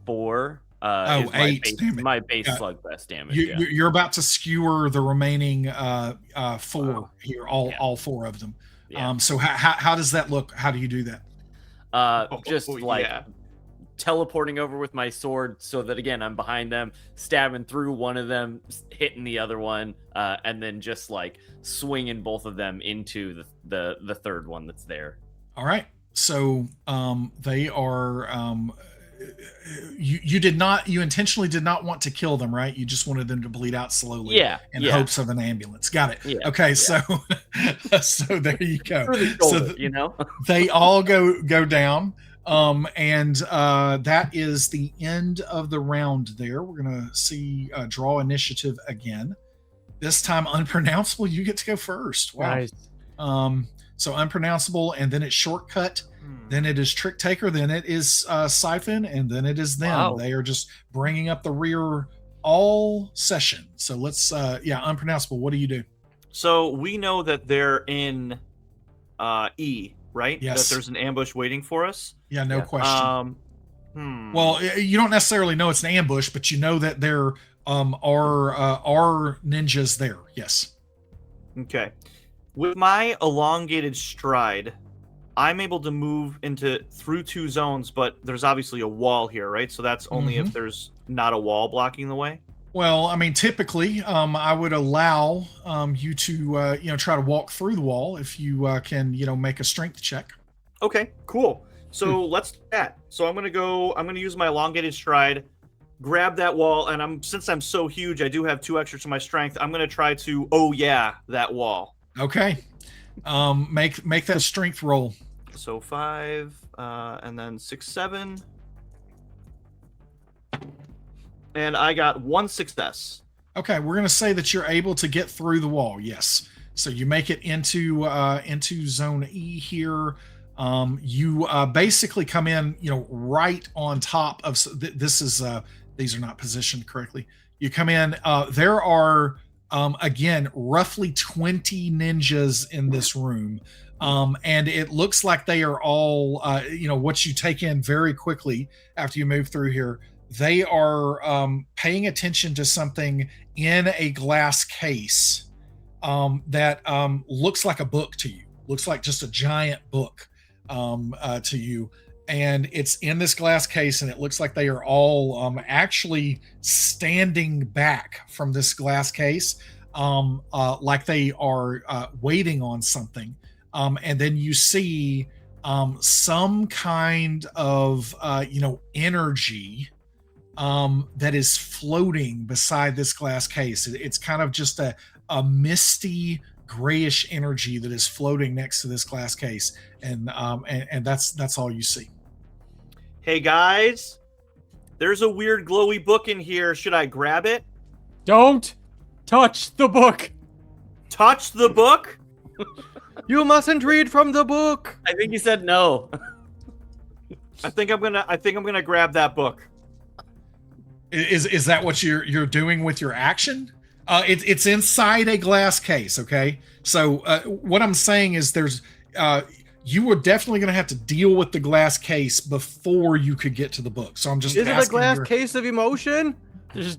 4. 8 damage. My base slugfest damage. You're about to skewer the remaining 4 here, all 4 of them. Yeah. So how does that look? How do you do that? Teleporting over with my sword so that, again, I'm behind them, stabbing through one of them, hitting the other one, and then just swinging both of them into the third one that's there. All right. So they are you intentionally did not want to kill them, right? You just wanted them to bleed out slowly in hopes of an ambulance. Got it. Yeah, okay, so so there you go. Shoulder, you know? They all go down. And that is the end of the round there. We're gonna see draw initiative again. This time unpronounceable, you get to go first. Wow. Nice. So unpronounceable, and then it's shortcut. Then it is trick taker. Then it is siphon, and then it is them. Wow. They are just bringing up the rear all session. So let's unpronounceable. What do you do? So we know that they're in E, right? Yes. That there's an ambush waiting for us. Yeah, no question. Well, Well, you don't necessarily know it's an ambush, but you know that there are ninjas there. Yes. okay. With my elongated stride, I'm able to move through 2 zones, but there's obviously a wall here, right? So that's only if there's not a wall blocking the way. Well, I mean, typically, I would allow you to try to walk through the wall if you can make a strength check. Okay, cool. So let's do that. So I'm gonna use my elongated stride, grab that wall, and since I'm so huge, I do have 2 extra to my strength. I'm gonna try to that wall. Okay. Make that strength roll. So 5, and then 6, 7. And I got 1 success. Okay, we're gonna say that you're able to get through the wall. Yes. So you make it into zone E here. You basically come in, right on top of this is these are not positioned correctly. You come in. There are again roughly 20 ninjas in this room. And it looks like they are all, what you take in very quickly after you move through here. They are paying attention to something in a glass case that looks like a book to you. Looks like just a giant book to you. And it's in this glass case, and it looks like they are all actually standing back from this glass case, like they are waiting on something. And then you see some kind of energy that is floating beside this glass case. It's kind of just a misty grayish energy that is floating next to this glass case, and that's all you see. Hey guys, there's a weird glowy book in here. Should I grab it? Don't touch the book. Touch the book? You mustn't read from the book. I think he said no. I think I'm gonna grab that book. Is that what you're doing with your action? It's inside a glass case. Okay, so what I'm saying is there's you were definitely going to have to deal with the glass case before you could get to the book. So I'm just is it a glass case of emotion? There's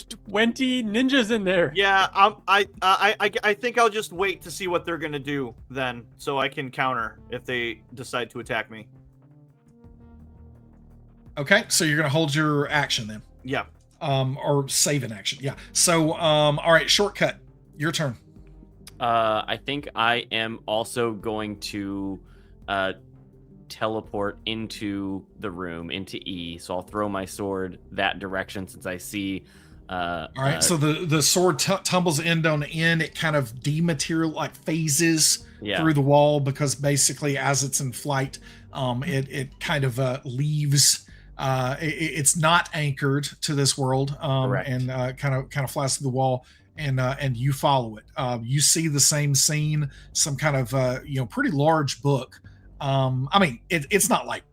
20 ninjas in there. Yeah, I think I'll just wait to see what they're gonna do then, so I can counter if they decide to attack me. Okay, so you're going to hold your action then. Yeah. Or save an action. Yeah. So all right, shortcut. Your turn. I think I am also going to teleport into the room, into E. So I'll throw my sword that direction since I see. All right. So the sword tumbles end on end. It kind of phases through the wall because basically as it's in flight, it kind of leaves. It's not anchored to this world, and kind of flies through the wall. And you follow it. You see the same scene, some kind of pretty large book. I mean, it's not like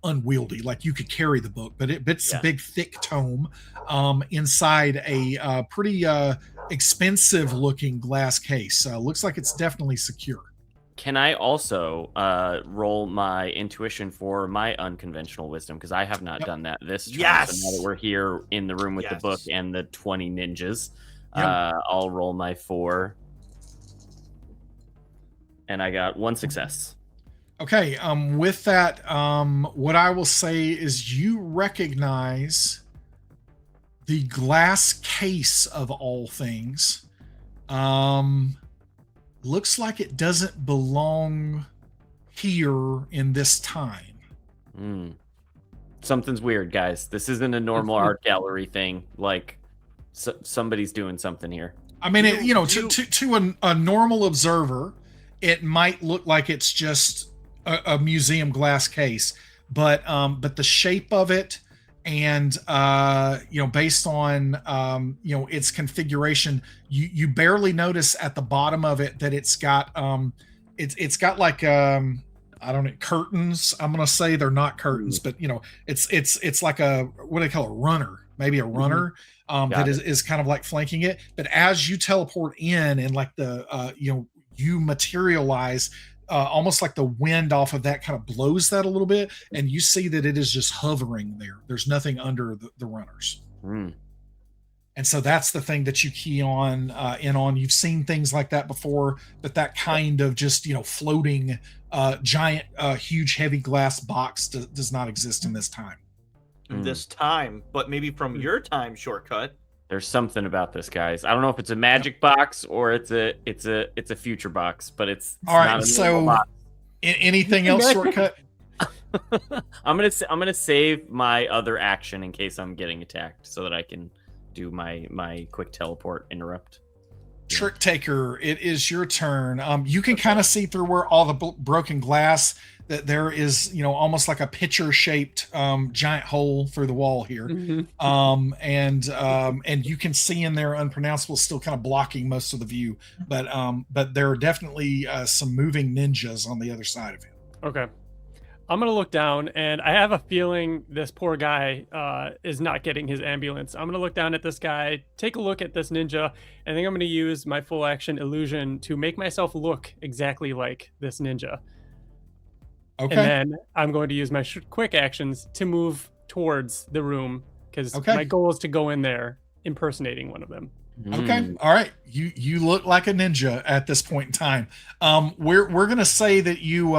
unwieldy, like you could carry the book, but it's a big thick tome inside a pretty expensive looking glass case. Looks like it's definitely secure. Can I also roll my intuition for my unconventional wisdom? Because I have not done that this turn. Yes. So now that we're here in the room with the book and the 20 ninjas, I'll roll my 4. And I got 1 success. Okay. With that, what I will say is you recognize the glass case of all things. Looks like it doesn't belong here in this time. Something's weird, guys. This isn't a normal art gallery thing. Like, somebody's doing something here. I mean, to a normal observer, it might look like it's just a museum glass case, but the shape of it, and based on its configuration, you barely notice at the bottom of it that it's got it's got like I don't know, curtains. I'm gonna say they're not curtains, but it's like a, what do they call a runner? Maybe a runner that is kind of like flanking it. But as you teleport in and like you materialize, almost like the wind off of that kind of blows that a little bit, and you see that it is just hovering there. There's nothing under the runners. And so that's the thing that you key on on. You've seen things like that before, but that kind of just floating giant huge heavy glass box does not exist in this time. This time, but maybe from your time, Shortcut. There's something about this, guys. I don't know if it's a magic box or it's a future box, but it's all right. So anything else, Shortcut? I'm gonna save my other action in case I'm getting attacked, so that I can do my quick teleport interrupt. Trick Taker, it is your turn. You can kind of see through where all the broken glass, that there is, almost like a pitcher shaped giant hole through the wall here. And you can see in there unpronounceable, still kind of blocking most of the view, but there are definitely some moving ninjas on the other side of it. Okay. I'm going to look down, and I have a feeling this poor guy is not getting his ambulance. I'm going to look down at this guy, take a look at this ninja, and I think I'm going to use my full action illusion to make myself look exactly like this ninja. Okay. And then I'm going to use my quick actions to move towards the room, because my goal is to go in there impersonating one of them. Okay. All right. You look like a ninja at this point in time. We're going to say that you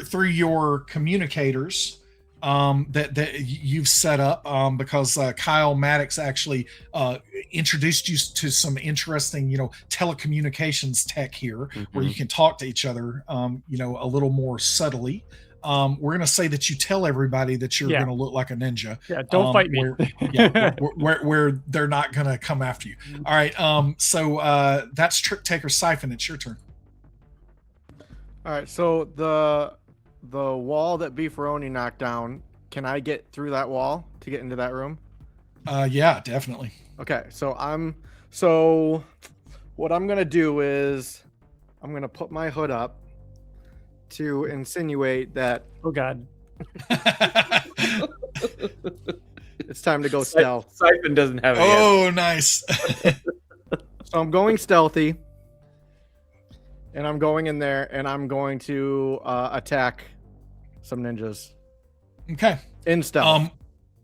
through your communicators that you've set up, because Kyle Maddox actually introduced you to some interesting telecommunications tech here, where you can talk to each other a little more subtly. We're going to say that you tell everybody that you're going to look like a ninja. Yeah, don't fight me. Where they're not going to come after you. All right. So that's Trick Taker Siphon. It's your turn. All right. So the wall that Beefaroni knocked down, can I get through that wall to get into that room? Yeah, definitely. Okay. So what I'm going to do is I'm going to put my hood up to insinuate that. Oh God. It's time to go stealth. Siphon doesn't have it Oh, yet. Nice. So I'm going stealthy, and I'm going in there, and I'm going to attack some ninjas. Okay. In stealth.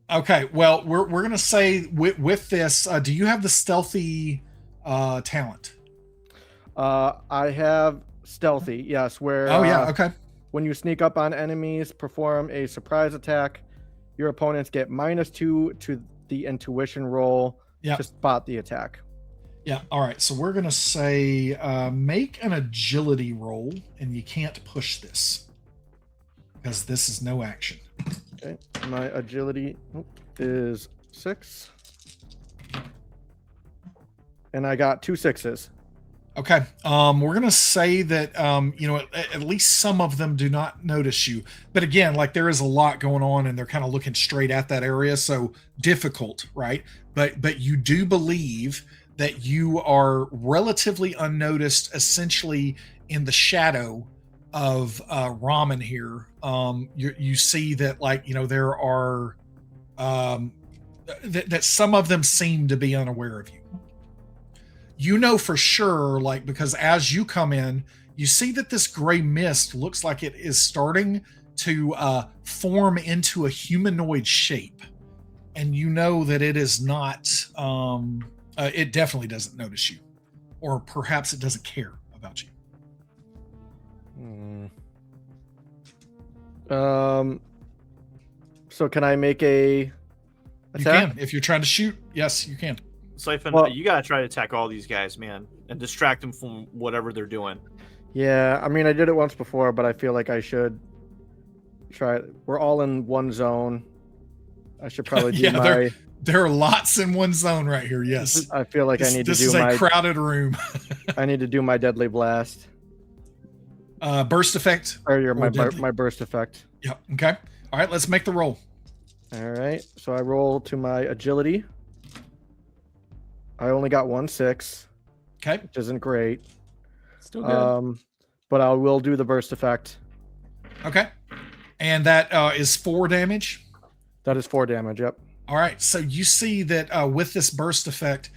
Okay. Well, we're gonna say with this, do you have the stealthy talent? I have stealthy, yes, where okay. When you sneak up on enemies, perform a surprise attack, your opponents get -2 to the intuition roll to spot the attack. Yeah. All right. So we're gonna say make an agility roll, and you can't push this because this is no action. Okay. My agility is 6, and I got 2 6s. Okay. We're gonna say that at least some of them do not notice you, but again, like there is a lot going on, and they're kind of looking straight at that area, so difficult, right? But you do believe that you are relatively unnoticed, essentially in the shadow of Ramen here. You see that there are that some of them seem to be unaware of you. You know for sure, because as you come in, you see that this gray mist looks like it is starting to form into a humanoid shape. And you know that it is not, it definitely doesn't notice you. Or perhaps it doesn't care about you. So can I make a attack? You can. If you're trying to shoot, yes, you can. Siphon, Well, you gotta try to attack all these guys, man, and distract them from whatever they're doing. Yeah, I mean, I did it once before, but I feel like I should try. We're all in one zone. I should probably do There are lots in one zone right here. Yes. I feel like I need to do This is a crowded room. I need to do my deadly blast. Burst effect. Or my burst effect. Yep. Okay. All right. Let's make the roll. All right. So I roll to my agility. I only got 1/6. Okay. Which isn't great. Still good. But I will do the burst effect. Okay. And that is 4 damage. That is 4 damage. Yep. All right. So you see that with this burst effect,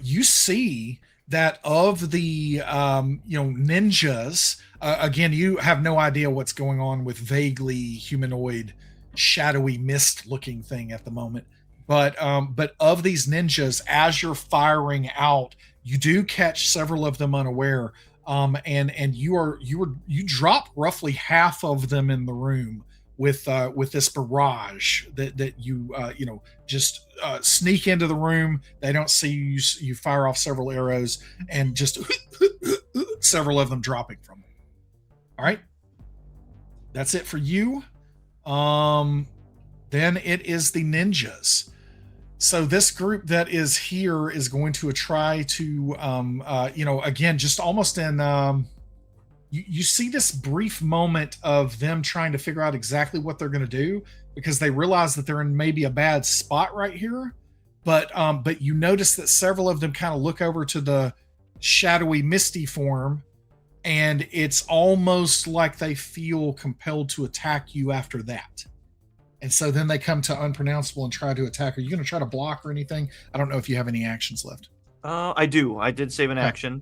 you see that of the ninjas. Again, you have no idea what's going on with vaguely humanoid, shadowy mist-looking thing at the moment. But of these ninjas, as you're firing out, you do catch several of them unaware. And you drop roughly half of them in the room with this barrage that you just sneak into the room. They don't see you. You fire off several arrows and just several of them dropping from them. All right, that's it for you. Then it is the ninjas. So this group that is here is going to try to, again, just almost in, you see this brief moment of them trying to figure out exactly what they're going to do because they realize that they're in maybe a bad spot right here. But you notice that several of them kind of look over to the shadowy, misty form, and it's almost like they feel compelled to attack you after that. And so then they come to unpronounceable and try to attack. Are you going to try to block or anything? I don't know if you have any actions left. I do. I did save an action.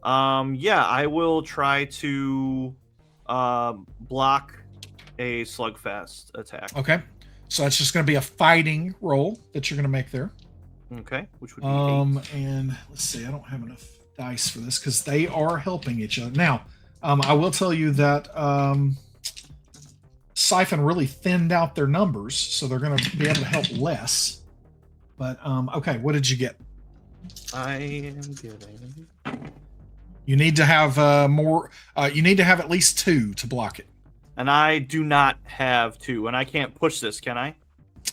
I will try to block a slugfest attack. Okay. So that's just going to be a fighting roll that you're going to make there. Okay. Which would be 8. And let's see. I don't have enough dice for this because they are helping each other. Now, I will tell you that Siphon really thinned out their numbers, so they're going to be able to help less. But okay, what did you get? I am getting. You need to have more. You need to have at least 2 to block it. And I do not have 2, and I can't push this, can I?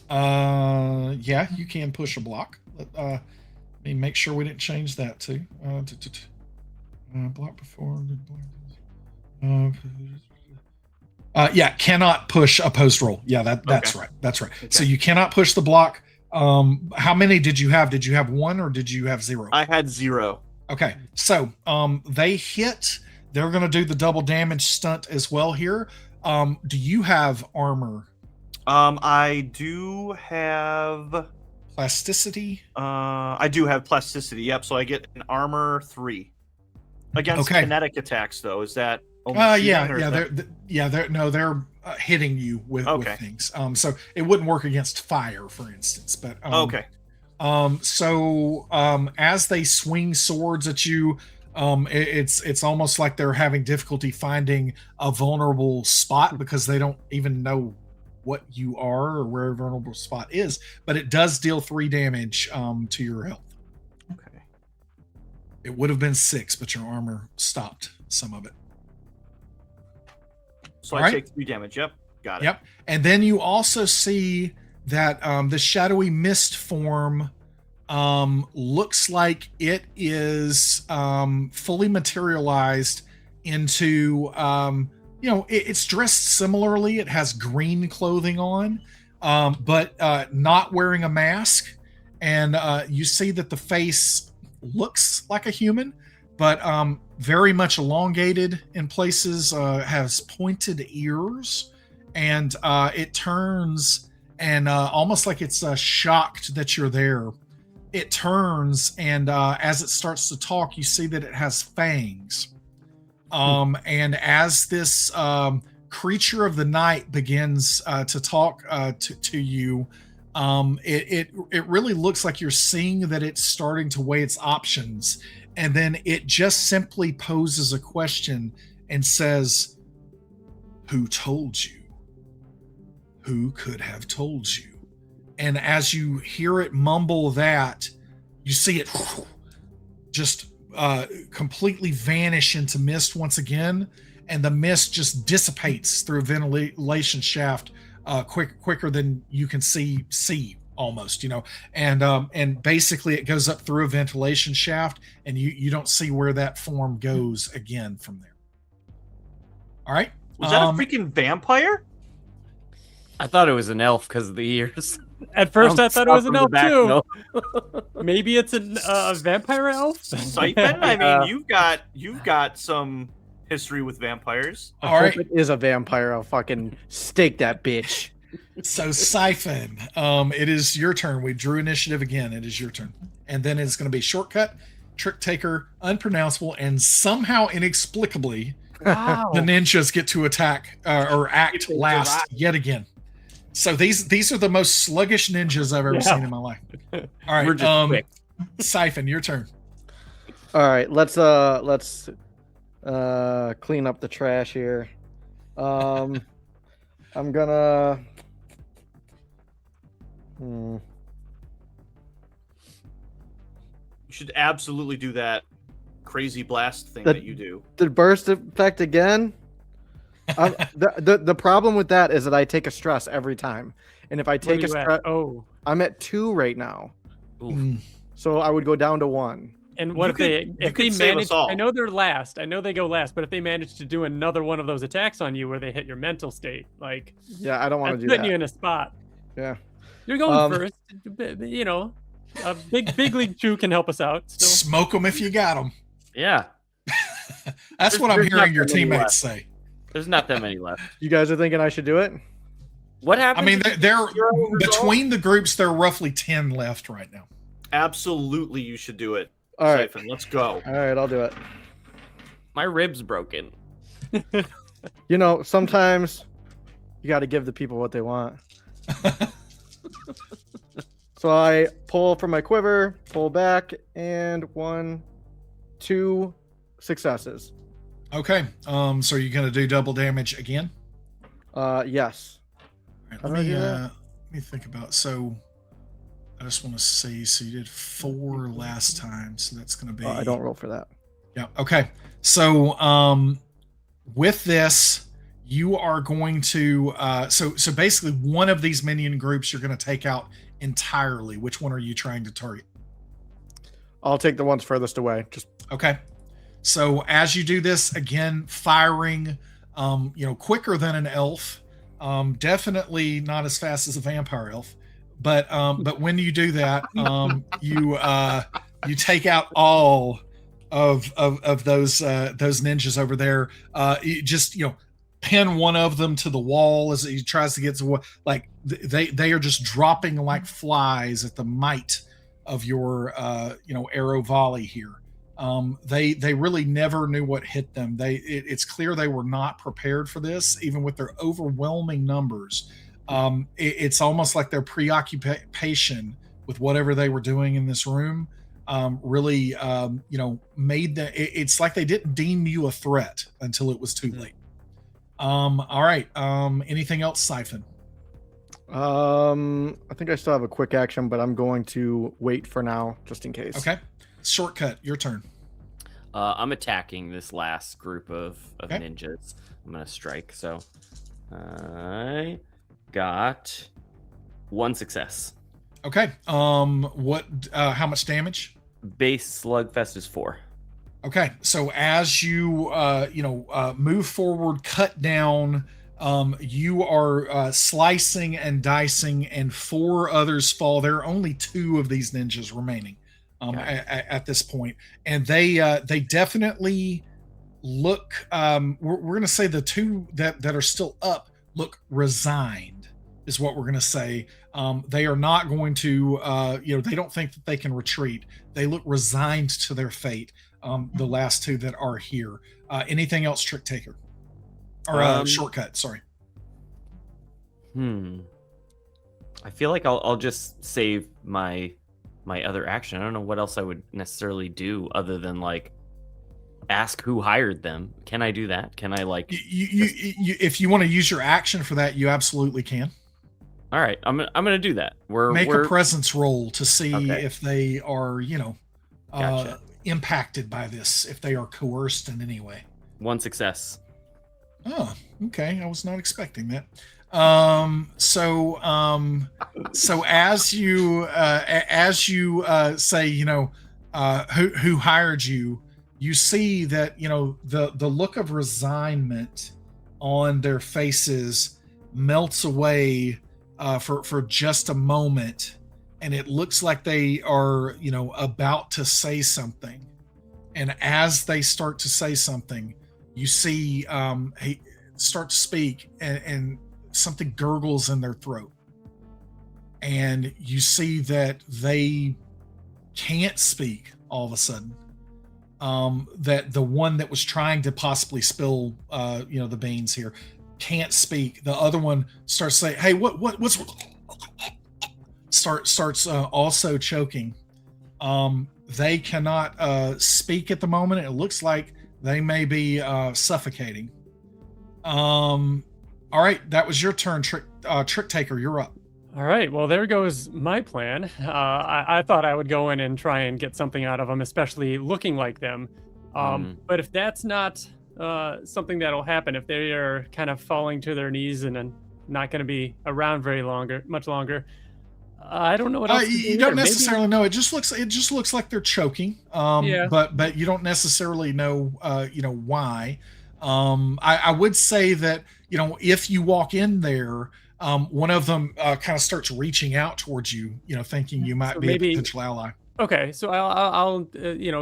Yeah, you can push a block. Let me make sure we didn't change that too. Block before. Yeah, cannot push a post roll. Yeah, that's Okay. right. That's right. Okay. So you cannot push the block. How many did you have? Did you have 1 or did you have 0? I had 0. Okay, so they hit. They're going to do the double damage stunt as well here. Do you have armor? I do have Plasticity? I do have plasticity. Yep. So I get an armor 3 against kinetic attacks. Though, is that? They're hitting you with things. So it wouldn't work against fire, for instance. But okay. As they swing swords at you, it's almost like they're having difficulty finding a vulnerable spot because they don't even know what you are or where a vulnerable spot is. But it does deal 3 damage to your health. Okay. It would have been 6, but your armor stopped some of it. So I take 3 damage. Yep. Got it. Yep. And then you also see that the shadowy mist form looks like it is fully materialized into, it's dressed similarly. It has green clothing on, but not wearing a mask. And you see that the face looks like a human, but very much elongated in places, has pointed ears, and it turns and almost like it's shocked that you're there. It turns, and as it starts to talk, you see that it has fangs. And as this creature of the night begins to talk to you, it really looks like you're seeing that it's starting to weigh its options. And then it just simply poses a question and says, "Who told you? Who could have told you?" And as you hear it mumble that, you see it just completely vanish into mist once again. and the mist just dissipates through a ventilation shaft quicker than you can see almost, and basically it goes up through a ventilation shaft, and you don't see where that form goes again from there. All right. Was that a freaking vampire? I thought it was an elf because of the ears. At first, I thought it was an elf too. Maybe it's a vampire elf. Siphon? I mean, you've got some history with vampires. All right, it is a vampire. I'll fucking stake that bitch. So Siphon, it is your turn. We drew initiative again. It is your turn, and then it's going to be shortcut, trick taker, unpronounceable, and somehow inexplicably, the ninjas get to attack or act last yet again. So these are the most sluggish ninjas I've ever seen in my life. All right, we're just quick. Siphon, your turn. All right, let's clean up the trash here. I'm gonna. You should absolutely do that crazy blast thing that you do. The burst effect again. The problem with that is that I take a stress every time, and if I take a stress, I'm at 2 right now. So I would go down to 1. And what if they manage? I know they're last. I know they go last, but if they manage to do another one of those attacks on you where they hit your mental state, like I don't want to do that. Putting you in a spot. Yeah, you're going first. A big league chew can help us out. Still. Smoke them if you got them. Yeah, that's what I'm hearing your teammates say. There's not that many left. You guys are thinking I should do it? What happened? I mean, they're between the groups. There are roughly 10 left right now. Absolutely, you should do it. All right, Siphon, let's go. All right, I'll do it. My rib's broken. Sometimes you got to give the people what they want. So I pull from my quiver, pull back, and 1, 2 successes. Okay. So you're gonna do double damage again? Yes. All right, let me think about. So I just want to see. So you did 4 last time, so that's gonna be. I don't roll for that. Yeah. Okay. So with this, you are going to. So basically, one of these minion groups you're going to take out entirely. Which one are you trying to target? I'll take the ones furthest away. Just okay. So as you do this, again, firing, quicker than an elf, definitely not as fast as a vampire elf, but when you do that, you take out all of those ninjas over there. You just pin one of them to the wall as he tries to get to like they are just dropping like flies at the might of your arrow volley here. They really never knew what hit them. It's clear they were not prepared for this, even with their overwhelming numbers. It's almost like their preoccupation with whatever they were doing in this room really made them. It's like they didn't deem you a threat until it was too late. All right. Anything else, Siphon? I think I still have a quick action, but I'm going to wait for now, just in case. Okay. Shortcut, your turn. I'm attacking this last group of ninjas. I'm gonna strike. So I got 1 success. Okay. How much damage? Base slugfest is 4. Okay. So as you move forward, cut down, you are slicing and dicing, and 4 others fall. There are only 2 of these ninjas remaining. At this point, and they definitely look. We're going to say the 2 that are still up look resigned, is what we're going to say. They are not going to. They don't think that they can retreat. They look resigned to their fate. The last 2 that are here. Anything else, Trick Taker, or Shortcut? Sorry. I feel like I'll just save my other action. I don't know what else I would necessarily do other than like ask who hired them. Can I do that? Can I like if you want to use your action for that, you absolutely can. All right, I'm gonna do that. Make a presence roll to see if they are gotcha. Impacted by this, if they are coerced in any way. 1 success. Oh, okay. I was not expecting that. So as you say, who hired you, you see that, the look of resignment on their faces melts away for just a moment, and it looks like they are, about to say something. And as they start to say something, you see he start to speak, and something gurgles in their throat, and you see that they can't speak all of a sudden. That the one that was trying to possibly spill the beans here can't speak. The other one starts saying, hey, what's starts also choking. They cannot speak at the moment. It looks like they may be suffocating. All right, that was your turn, Trick Taker. You're up. All right, well, there goes my plan. I thought I would go in and try and get something out of them, especially looking like them. But if that's not something that'll happen, if they are kind of falling to their knees and not going to be around much longer, I don't know what else to do. You don't necessarily know. It just looks like they're choking. Yeah. But you don't necessarily know why. I would say that, if you walk in there, one of them kind of starts reaching out towards you, thinking you might be a potential ally. Okay, so I'll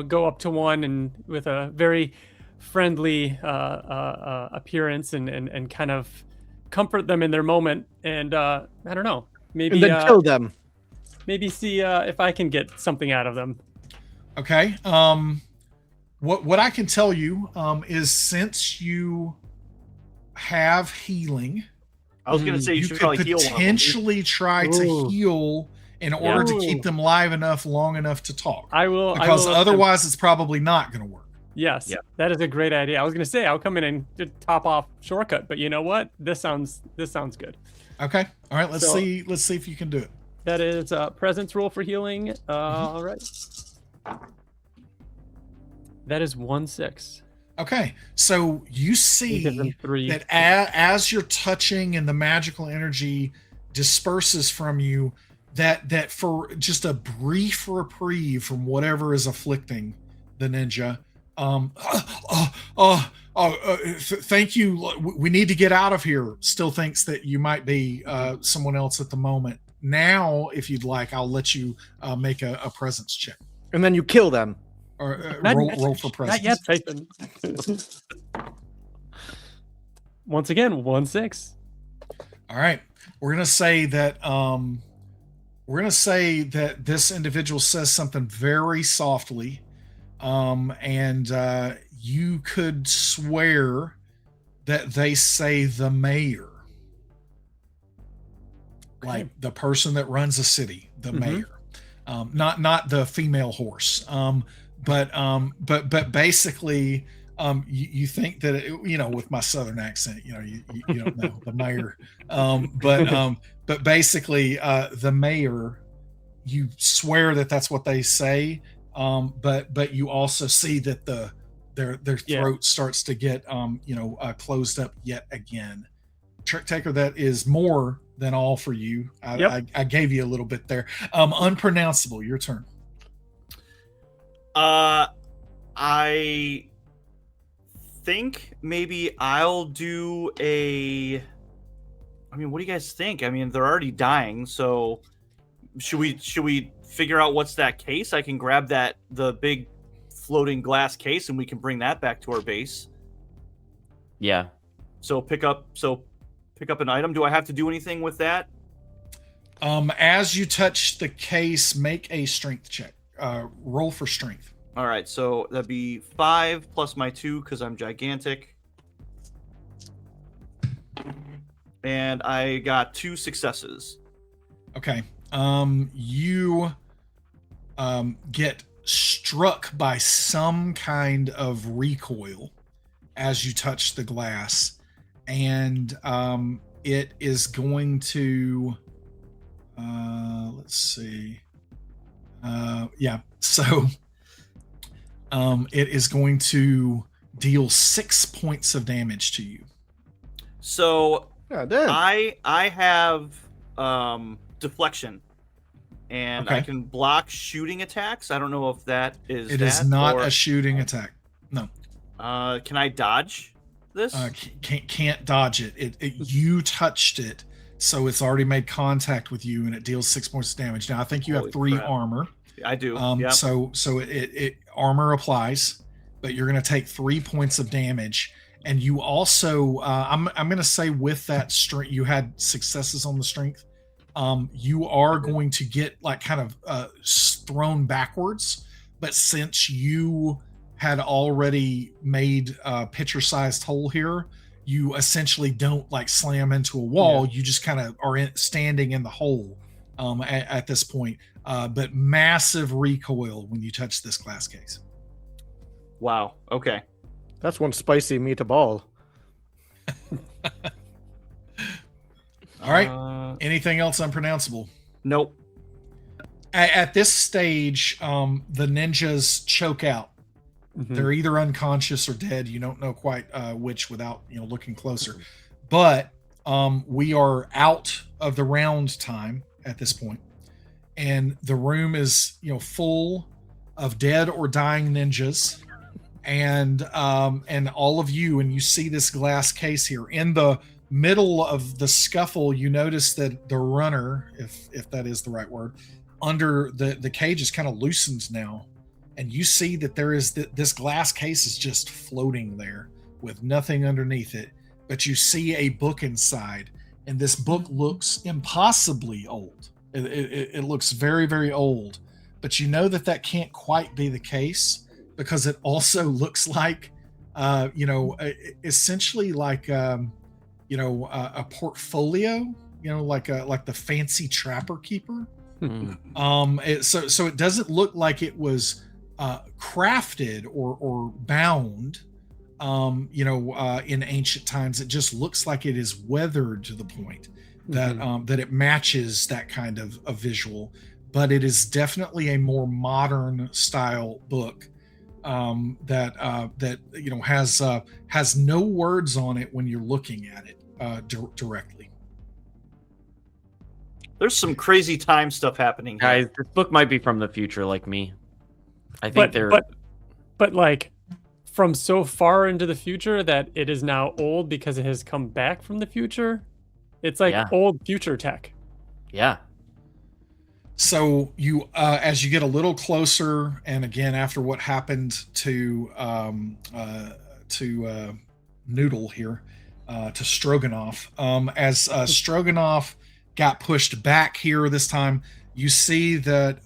go up to one and with a very friendly appearance and kind of comfort them in their moment, and I don't know, maybe and then kill them. Maybe see if I can get something out of them. Okay. What I can tell you is, since you have healing, I was going to say you should could heal potentially try to heal in order to keep them long enough to talk. I will, because otherwise it's probably not going to work. Yes, that is a great idea. I was going to say I'll come in and just top off shortcut, but you know what? This sounds good. Okay. All right. Let's see if you can do it. That is presence roll for healing. All right. That is 1-6. Okay, so you see that as you're touching and the magical energy disperses from you, that for just a brief reprieve from whatever is afflicting the ninja, thank you. We need to get out of here. Still thinks that you might be someone else at the moment. Now, if you'd like, I'll let you make a presence check. And then you kill them. Or roll for presence. Not yet, Tyson. Once again, 1-6. All right. We're gonna say that this individual says something very softly, and you could swear that they say the mayor, like the person that runs a city, the mayor, not the female horse. But basically, you think that with my southern accent, you don't know the mayor, but basically, the mayor, you swear that that's what they say, but you also see that their throat starts to get closed up yet again. Trick Taker, that is more than all for you. I gave you a little bit there. Unpronounceable. Your turn. I think maybe I'll do a. I mean, what do you guys think? I mean, they're already dying, so should we figure out what's that case? I can grab the big floating glass case, and we can bring that back to our base. Yeah. So pick up an item. Do I have to do anything with that? As you touch the case, make a strength check. Roll for strength. All right, so that'd be 5 plus my 2 because I'm gigantic. And I got 2 successes. Okay. You get struck by some kind of recoil as you touch the glass, and it is going to let's see. So it is going to deal 6 points of damage to you So Yeah, then. I have deflection, and I can block shooting attacks. I don't know if that is. It is not a shooting attack. No. Can I dodge this? Can't dodge it. You touched it, so it's already made contact with you, and it deals 6 points of damage. Now I think you have 3 armor. I do. Yep. So it armor applies, but you're going to take 3 points of damage. And you also, I'm going to say with that strength, you had successes on the strength. You are going to get like kind of thrown backwards. But since you had already made a pitcher-sized hole here, you essentially don't like slam into a wall. You just kind of are standing in the hole at this point. But massive recoil when you touch this glass case. Wow. Okay. That's one spicy meatball. All right. Anything else unpronounceable? Nope. At this stage, the ninjas choke out. Mm-hmm. They're either unconscious or dead. You don't know quite which without looking closer. But we are out of the round time at this point, and the room is full of dead or dying ninjas. And all of you, and you see this glass case here in the middle of the scuffle. You notice that the runner, if that is the right word, under the cage is kind of loosened now, and you see that there is this glass case is just floating there with nothing underneath it. But you see a book inside, and this book looks impossibly old. It looks very, very old, but you know that can't quite be the case. Because it also looks like, essentially like, a portfolio, like the fancy trapper keeper. So it doesn't look like it was crafted or bound, in ancient times. It just looks like it is weathered to the point that that it matches that kind of a visual. But it is definitely a more modern style book. That has no words on it when you're looking at it directly. There's some crazy time stuff happening here. Guys, this book might be from the future, like me. I think but like from so far into the future that it is now old because it has come back from the future. It's like old future tech. Yeah. So you, as you get a little closer, and again after what happened to Noodle here, to Stroganoff, as Stroganoff got pushed back here this time, you see that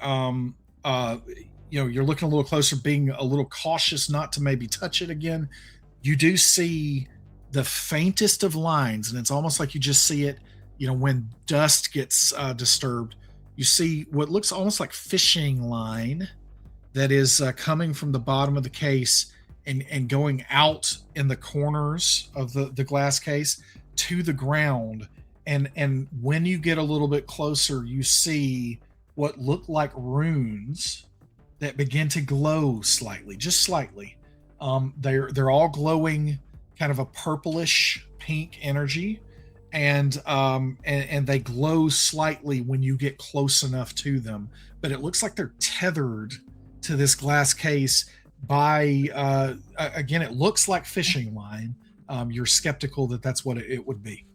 you're looking a little closer, being a little cautious not to maybe touch it again. You do see the faintest of lines, and it's almost like you just see it, when dust gets disturbed. You see what looks almost like fishing line that is coming from the bottom of the case and going out in the corners of the glass case to the ground. And when you get a little bit closer, you see what look like runes that begin to glow slightly, just slightly. They're all glowing kind of a purplish pink energy. And they glow slightly when you get close enough to them, but it looks like they're tethered to this glass case by again, it looks like fishing line. You're skeptical that that's what it would be.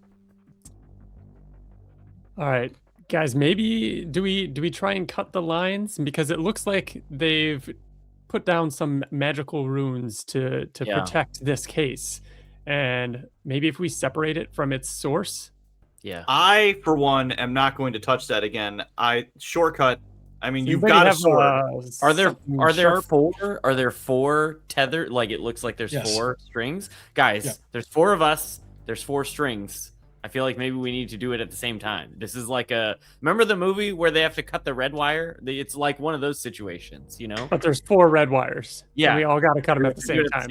All right, guys, maybe do we try and cut the lines, because it looks like they've put down some magical runes to protect this case. And maybe if we separate it from its source. Yeah. I, for one, am not going to touch that again. Shortcut. I mean, you've got a sword. Are there four tethered? Like, it looks like there's 4 strings. Guys, there's 4 of us. There's 4 strings. I feel like maybe we need to do it at the same time. This is like remember the movie where they have to cut the red wire? It's like one of those situations, But there's 4 red wires. Yeah. And we all got to cut them at the same time.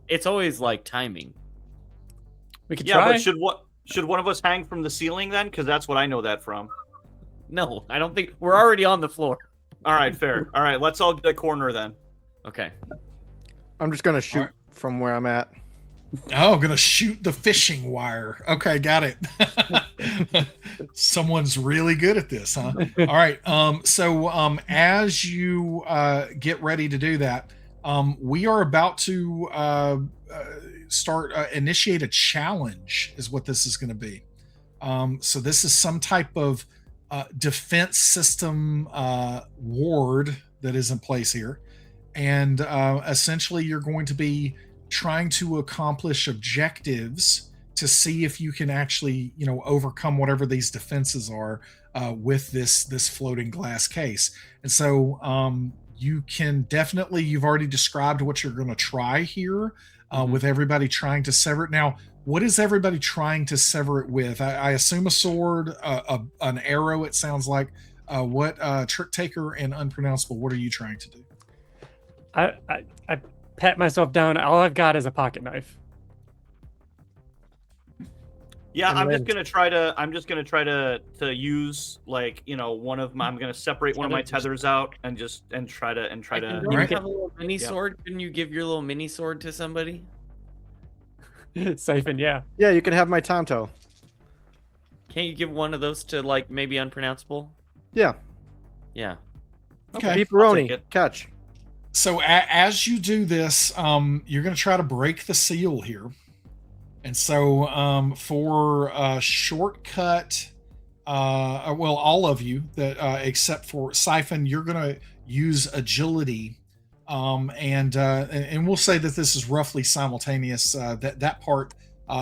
It's always like timing. We could try. But should one of us hang from the ceiling then? Because that's what I know that from. No, I don't think we're already on the floor. All right, fair. All right, let's all get a corner then. Okay. I'm just gonna shoot from where I'm at. Oh, gonna shoot the fishing wire. Okay, got it. Someone's really good at this, huh? All right. So as you get ready to do that, we are about to start initiate a challenge. Is what this is going to be. So this is some type of defense system ward that is in place here, and essentially you're going to be trying to accomplish objectives to see if you can actually, overcome whatever these defenses are with this floating glass case. And so you can definitely, you've already described what you're going to try here with everybody trying to sever it. Now, what is everybody trying to sever it with? I assume a sword, an arrow, it sounds like. What Trick Taker and Unpronounceable, what are you trying to do? I pat myself down. All I've got is a pocket knife. Yeah, And I'm then- just gonna try to use one of my. I'm gonna separate one of my tethers out and try to. Don't Right. you have a little mini Yeah. sword? Couldn't you give your little mini sword to somebody? Siphon, yeah. Yeah, you can have my Tonto. Can't you give one of those to maybe Unpronounceable? Yeah. Yeah. Okay. Pepperoni, it. catch. So as you do this, you're going to try to break the seal here. And so for a shortcut, all of you that except for Siphon, you're going to use agility. And we'll say that this is roughly simultaneous. That part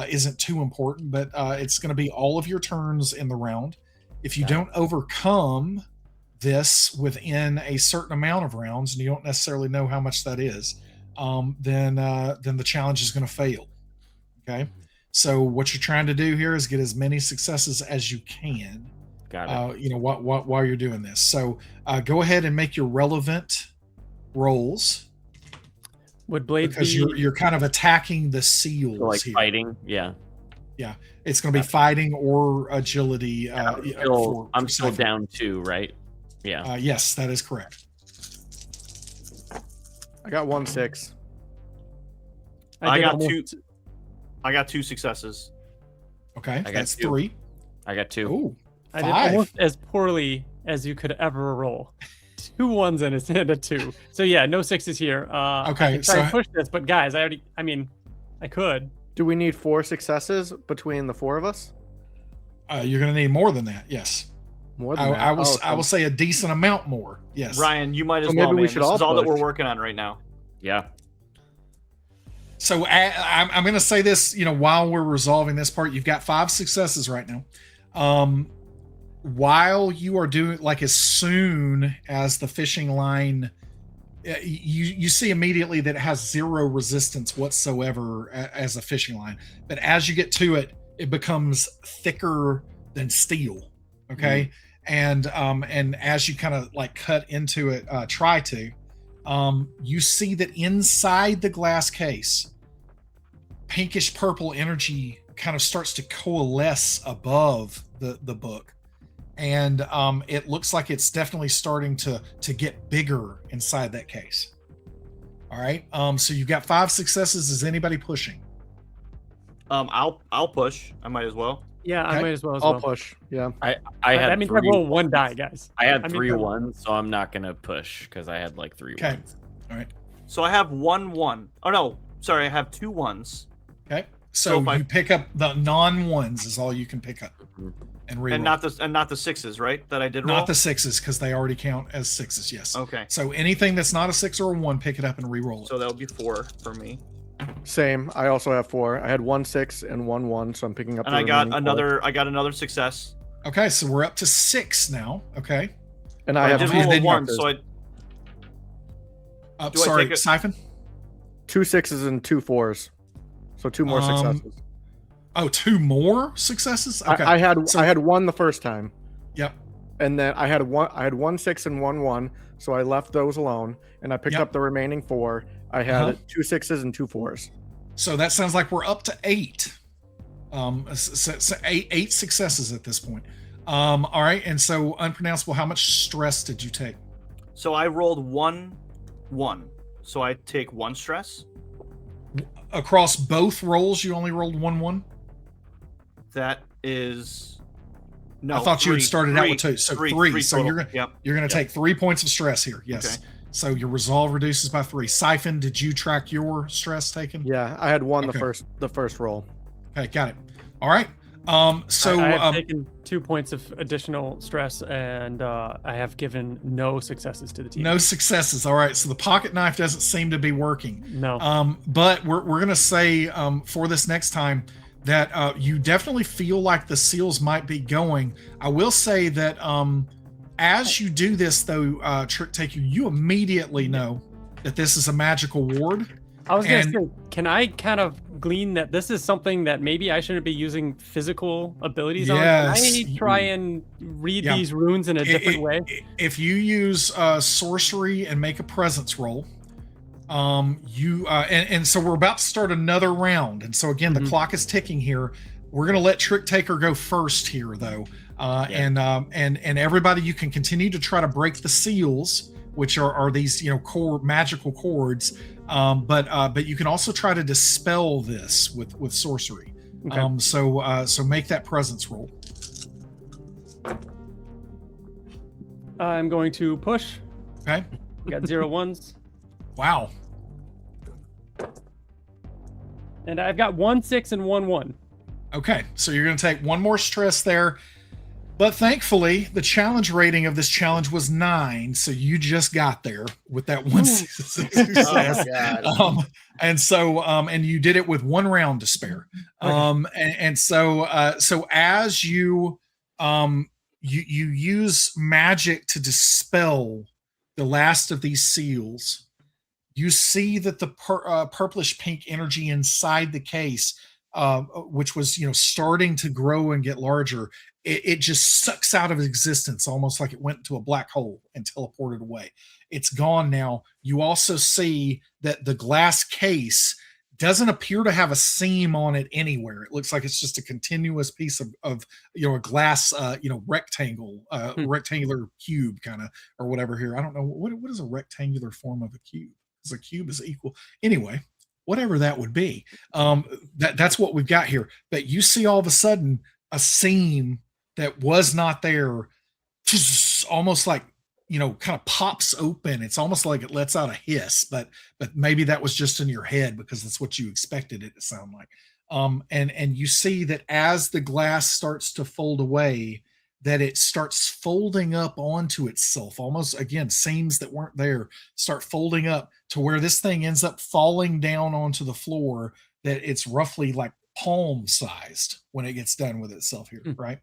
isn't too important, but it's going to be all of your turns in the round. If you don't overcome this within a certain amount of rounds, and you don't necessarily know how much that is, then the challenge is going to fail. Okay, so what you're trying to do here is get as many successes as you can. Got it. While you're doing this. So go ahead and make your relevant rolls, Would blades because be... you're kind of attacking the seals So, here. fighting. Yeah. It's going to be fighting or agility. I'm still Siphon. down 2, right? Yeah. Yes, that is correct. I got 1-6. I did got almost- two. I got 2 successes. Okay, got that's 2. 3. I got 2. Ooh, I did 5. almost as poorly as you could ever roll. 2 1s and a 2. So yeah, no 6s here. I Okay, could try so- and push this, but guys, I could. Do we need 4 successes between the 4 of us? You're going to need more than that. Yes, More than that? I will. Oh, I will say a decent amount more. Yes, Ryan, you might as So well. maybe we Man. should This all is all that push. we're working on right now. Yeah. So I'm going to say this. While we're resolving this part, you've got 5 successes right now. While you are doing, as soon as the fishing line, you see immediately that it has 0 resistance whatsoever as a fishing line. But as you get to it, it becomes thicker than steel. Okay, and as you kind of cut into it, you see that inside the glass case, pinkish purple energy kind of starts to coalesce above the book. And it looks like it's definitely starting to get bigger inside that case. All right. So you've got 5 successes. Is anybody pushing? I'll push. I might as well. Yeah, I Okay. might as well. I'll push. Yeah. I had that means 3 I roll 1 die, guys. I had I mean, 3 that- 1s, so I'm not gonna push because I had 3 Okay. 1s. All right. So I have 1-1. Oh no, sorry, I have 2 1s. Okay. So So if I- you pick up the non-1s is all you can pick up and reroll. And not the 6s, right? That I did roll. Not the 6s, because they already count as 6s. Yes. Okay, So anything that's not a 6 or a 1, pick it up and re-roll it. so that would be 4 for me. Same. I also have 4. I had 1-6 and 1-1, so I'm picking up. And the I got remaining 4. another success. Okay, so we're up to 6 now. Okay. And I I have did two roll a then 1, successes. so I Do I Sorry, take it- Siphon. 2 6s and 2 4s. So 2 more successes. Oh, 2 more successes? Okay. I had So- I had 1 the first time, Yep. and then I had 1 6 and 1 1, so I left those alone, and I picked Yep. up the remaining 4. I had Uh-huh. 2 6s and 2 4s. So that sounds like we're up to 8. Eight successes at this point. All right. And so, Unpronounceable, how much stress did you take? So I rolled 1-1. So I take 1 stress. Across both rolls, you only rolled 1-1? That is... No, I thought you had started out with 2. So three. So total. You're going to take 3 points of stress here. Yes. Okay. So your resolve reduces by 3. Siphon, did you track your stress taken? Yeah, I had 1 Okay. the first roll. Okay, got it. All right. So I have taken 2 points of additional stress, and I have given no successes to the team. no successes. All right. So the pocket knife doesn't seem to be working. No. But we're going to say for this next time that you definitely feel like the seals might be going. I will say that as you do this, though, Trick Taker, you immediately know that this is a magical ward. I was going to say, can I kind of glean that this is something that maybe I shouldn't be using physical abilities on? Can I try and read these runes in a different way? If you use sorcery and make a presence roll, and so we're about to start another round. And so again, the clock is ticking here. We're going to let Trick Taker go first here, though. And everybody, you can continue to try to break the seals, which are these, core magical cords. But you can also try to dispel this with sorcery. Okay. So make that presence roll. I'm going to push. Okay. Got 0 ones. Wow. And I've got 1 6 and 1 1. Okay, so you're going to take 1 more stress there. But thankfully, the challenge rating of this challenge was 9, so you just got there with that 1 success. God. And you did it with 1 round to spare. So as you use magic to dispel the last of these seals, you see that the purplish pink energy inside the case, which was starting to grow and get larger, it just sucks out of existence, almost like it went into a black hole and teleported away. It's gone now. You also see that the glass case doesn't appear to have a seam on it anywhere. It looks like it's just a continuous piece of a glass rectangle, rectangular cube kind of, or whatever here. I don't know what is a rectangular form of a cube. Because a cube is equal. Anyway, whatever that would be. That's what we've got here. But you see all of a sudden a seam that was not there, just almost like, kind of pops open. It's almost like it lets out a hiss, but maybe that was just in your head because that's what you expected it to sound like. And you see that as the glass starts to fold away, that it starts folding up onto itself, almost, again, seams that weren't there start folding up to where this thing ends up falling down onto the floor, that it's roughly like palm sized when it gets done with itself here, right?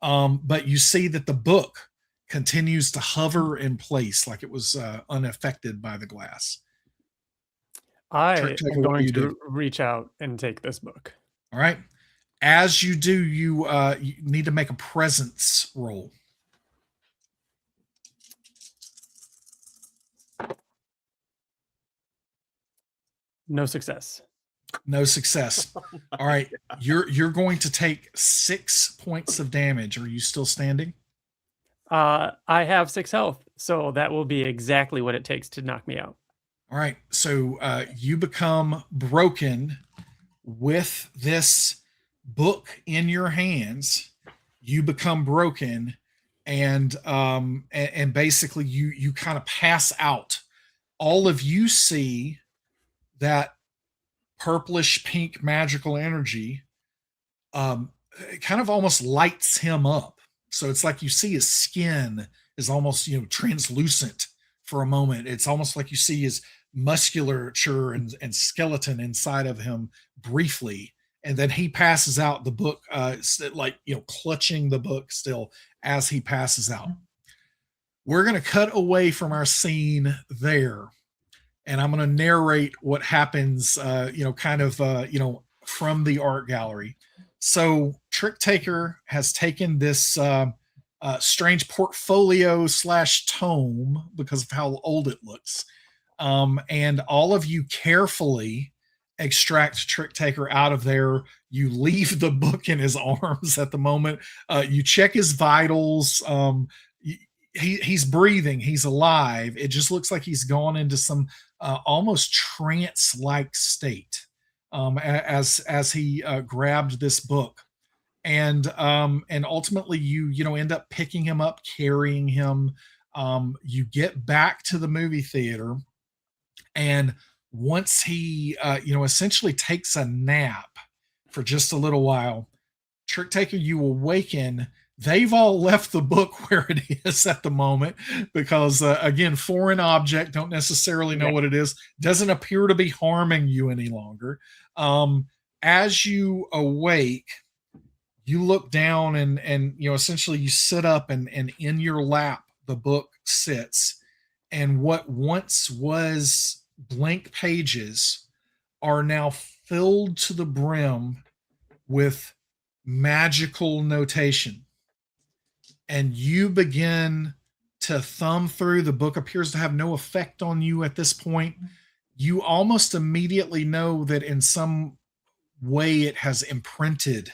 But you see that the book continues to hover in place like it was unaffected by the glass. I am going to reach out and take this book. All right. As you do, you need to make a presence roll. No success. No success. All right. You're going to take 6 points of damage. Are you still standing? I have 6 health, so that will be exactly what it takes to knock me out. All right. So you become broken with this book in your hands. You become broken, and basically you kind of pass out. All of you see that purplish pink magical energy kind of almost lights him up. So it's like you see his skin is almost translucent for a moment. It's almost like you see his musculature and skeleton inside of him briefly, and then he passes out, the book clutching the book still as he passes out. We're going to cut away from our scene there, and I'm going to narrate what happens from the art gallery. So Trick Taker has taken this strange portfolio / tome because of how old it looks. And all of you carefully extract Trick Taker out of there. You leave the book in his arms at the moment. You check his vitals. He's breathing. He's alive. It just looks like he's gone into some almost trance-like state. as he grabbed this book, and ultimately you end up picking him up, carrying him. You get back to the movie theater, and once he essentially takes a nap for just a little while, Trick Taker, you awaken. They've all left the book where it is at the moment because, again, foreign object, don't necessarily know what it is, doesn't appear to be harming you any longer. As you awake, you look down and essentially you sit up, and in your lap, the book sits. And what once was blank pages are now filled to the brim with magical notation. And you begin to thumb through. The book appears to have no effect on you at this point. You almost immediately know that in some way it has imprinted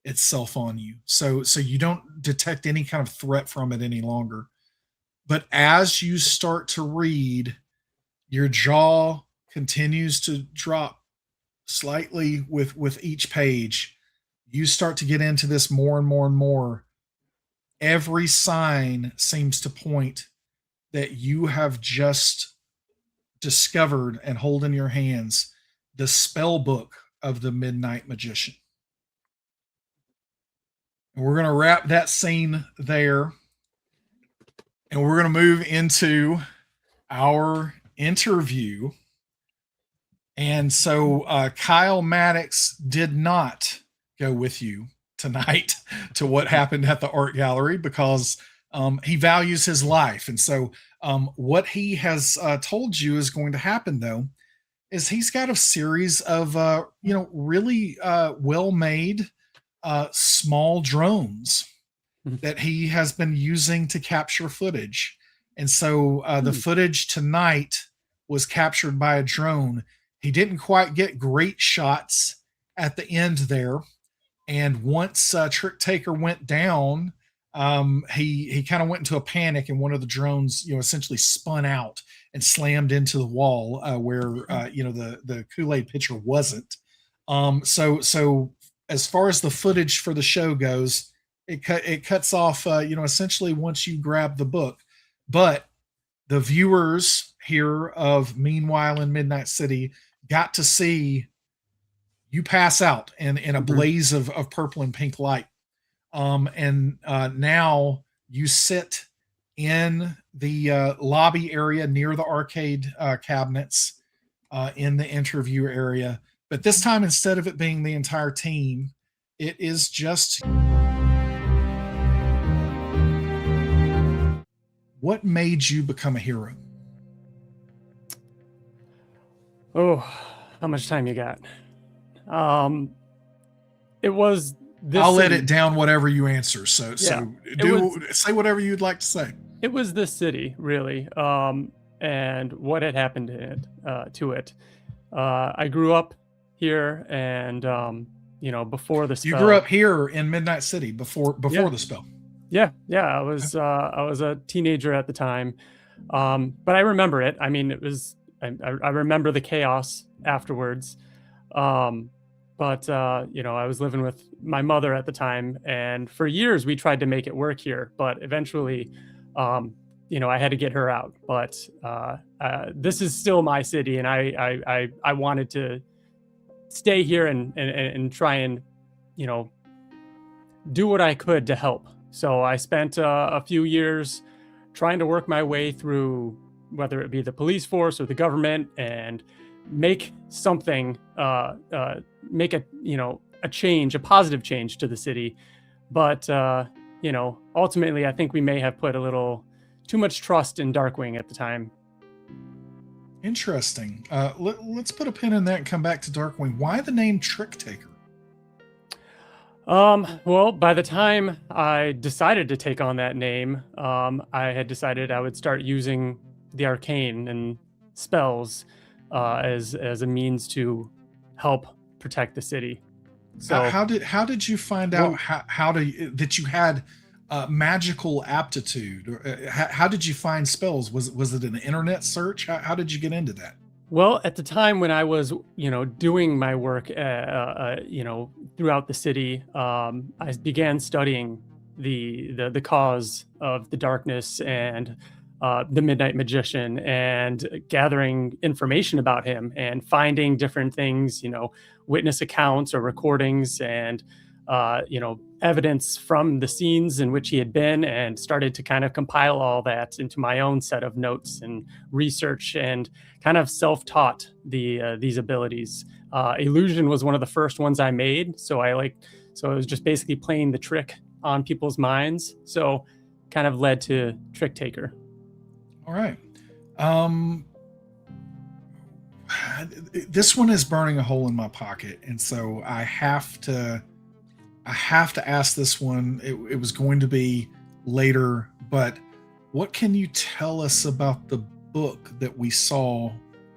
itself on you. So you don't detect any kind of threat from it any longer. But as you start to read, your jaw continues to drop slightly with each page. You start to get into this more and more and more. Every sign seems to point that you have just discovered and hold in your hands the spell book of the Midnight Magician. And we're going to wrap that scene there. And we're going to move into our interview. And so Kyle Maddox did not go with you tonight to what happened at the art gallery because he values his life. And so what he has told you is going to happen, though, is he's got a series of really well-made small drones that he has been using to capture footage. And so the footage tonight was captured by a drone. He didn't quite get great shots at the end there. And once Trick Taker went down, he kind of went into a panic, and one of the drones, essentially spun out and slammed into the wall where the Kool-Aid pitcher wasn't. So as far as the footage for the show goes, it cuts off essentially once you grab the book. But the viewers here of Meanwhile in Midnight City got to see you pass out in a blaze of purple and pink light. Now you sit in the lobby area near the arcade cabinets in the interview area. But this time, instead of it being the entire team, it is just... What made you become a hero? Oh, how much time you got? It was this. I'll let it down whatever you answer. So say whatever you'd like to say. It was this city, really, and what had happened to it. I grew up here, and before the spell. You grew up here in Midnight City before the spell. Yeah. I was a teenager at the time, but I remember it. I mean, it was. I remember the chaos afterwards. But I was living with my mother at the time, and for years we tried to make it work here, but eventually, I had to get her out. But this is still my city, and I wanted to stay here and try and, do what I could to help. So I spent a few years trying to work my way through, whether it be the police force or the government, and make something, make a change, a positive change to the city. But, ultimately, I think we may have put a little too much trust in Darkwing at the time. Interesting. Let's put a pin in that and come back to Darkwing. Why the name Trick Taker? Well, by the time I decided to take on that name, I had decided I would start using the arcane and spells as a means to help protect the city. So how did you find out that you had magical aptitude? How did you find spells? Was it an internet search? How did you get into that? Well, at the time when I was, doing my work, throughout the city, I began studying the cause of the darkness and the Midnight Magician, and gathering information about him and finding different things, witness accounts or recordings, and evidence from the scenes in which he had been, and started to kind of compile all that into my own set of notes and research, and kind of self-taught these abilities. Illusion was one of the first ones I made, so it was just basically playing the trick on people's minds. So kind of led to Trick Taker. All right. This one is burning a hole in my pocket, and so I have to ask this one. It was going to be later, but what can you tell us about the book that we saw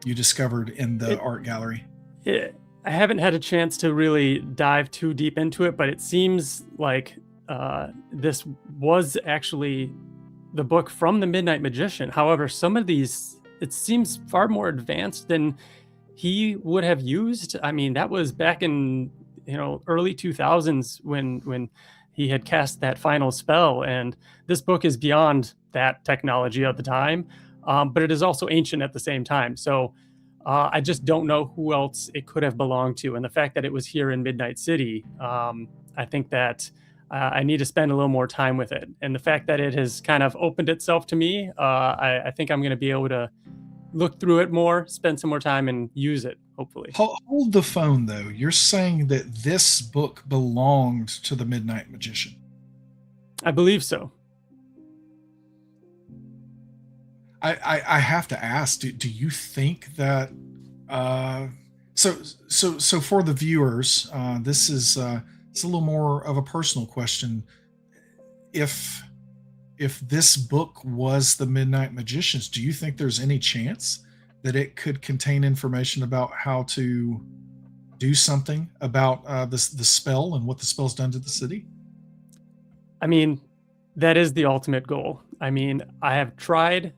you discovered in the art gallery? I haven't had a chance to really dive too deep into it, but it seems like this was actually the book from the Midnight Magician. However, some of these, it seems far more advanced than he would have used. I mean, that was back in early 2000s when he had cast that final spell, and this book is beyond that technology of the time, but it is also ancient at the same time. So I just don't know who else it could have belonged to, and the fact that it was here in Midnight City, I think that I need to spend a little more time with it, and the fact that it has kind of opened itself to me, I think I'm going to be able to look through it more, spend some more time, and use it, hopefully. Hold the phone, though. You're saying that this book belonged to the Midnight Magician? I believe so. I have to ask, do you think that so for the viewers, this is it's a little more of a personal question. If this book was the Midnight Magician's, do you think there's any chance that it could contain information about how to do something about the spell and what the spell's done to the city? I mean, that is the ultimate goal. I mean, I have tried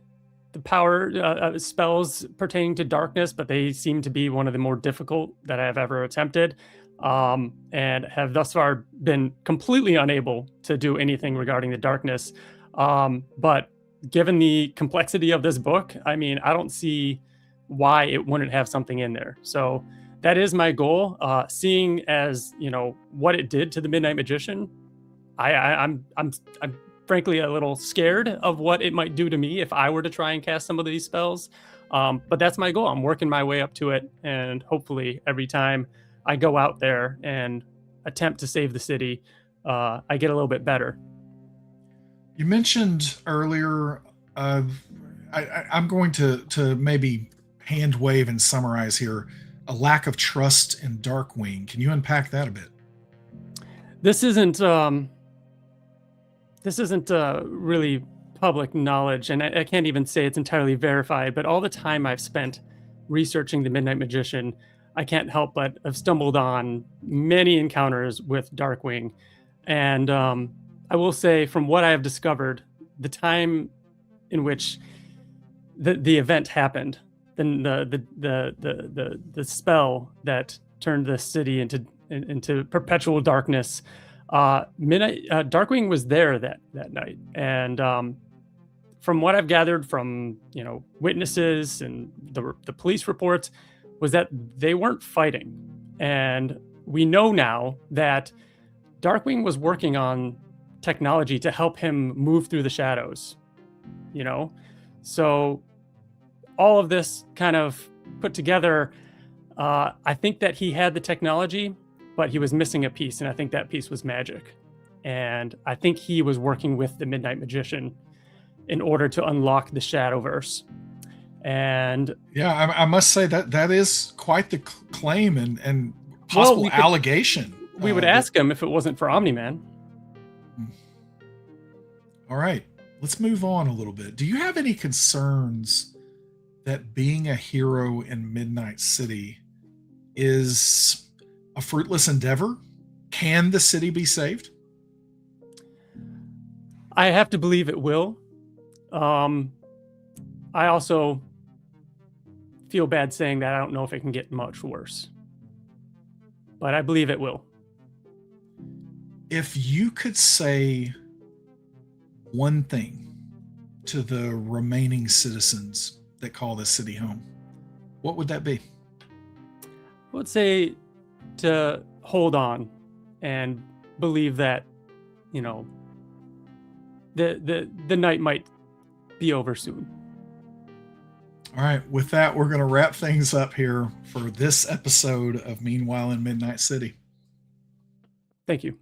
the power spells pertaining to darkness, but they seem to be one of the more difficult that I have ever attempted, and have thus far been completely unable to do anything regarding the darkness. But given the complexity of this book, I mean, I don't see why it wouldn't have something in there. So that is my goal. Seeing as what it did to the Midnight Magician, I'm frankly a little scared of what it might do to me if I were to try and cast some of these spells. But that's my goal. I'm working my way up to it, and hopefully every time I go out there and attempt to save the city, I get a little bit better. You mentioned earlier, I'm going to maybe hand wave and summarize here, a lack of trust in Darkwing. Can you unpack that a bit? This isn't really public knowledge, and I can't even say it's entirely verified, but all the time I've spent researching the Midnight Magician, I can't help but have stumbled on many encounters with Darkwing. And I will say, from what I have discovered, the time in which the event happened, then the spell that turned the city into perpetual darkness, Darkwing was there that night, and from what I've gathered from witnesses and the police reports, was that they weren't fighting, and we know now that Darkwing was working on technology to help him move through the shadows. So all of this kind of put together, I think that he had the technology, but he was missing a piece, and I think that piece was magic. And I think he was working with the Midnight Magician in order to unlock the Shadowverse. And yeah, I must say that is quite the claim and possible allegation. We would ask him if it wasn't for Omni-Man. All right, let's move on a little bit. Do you have any concerns that being a hero in Midnight City is a fruitless endeavor? Can the city be saved? I have to believe it will. I also feel bad saying that. I don't know if it can get much worse, but I believe it will. If you could say one thing to the remaining citizens that call this city home, what would that be? I would say to hold on and believe that, you know, the night might be over soon. All right, with that, we're going to wrap things up here for this episode of Meanwhile in Midnight City. Thank you.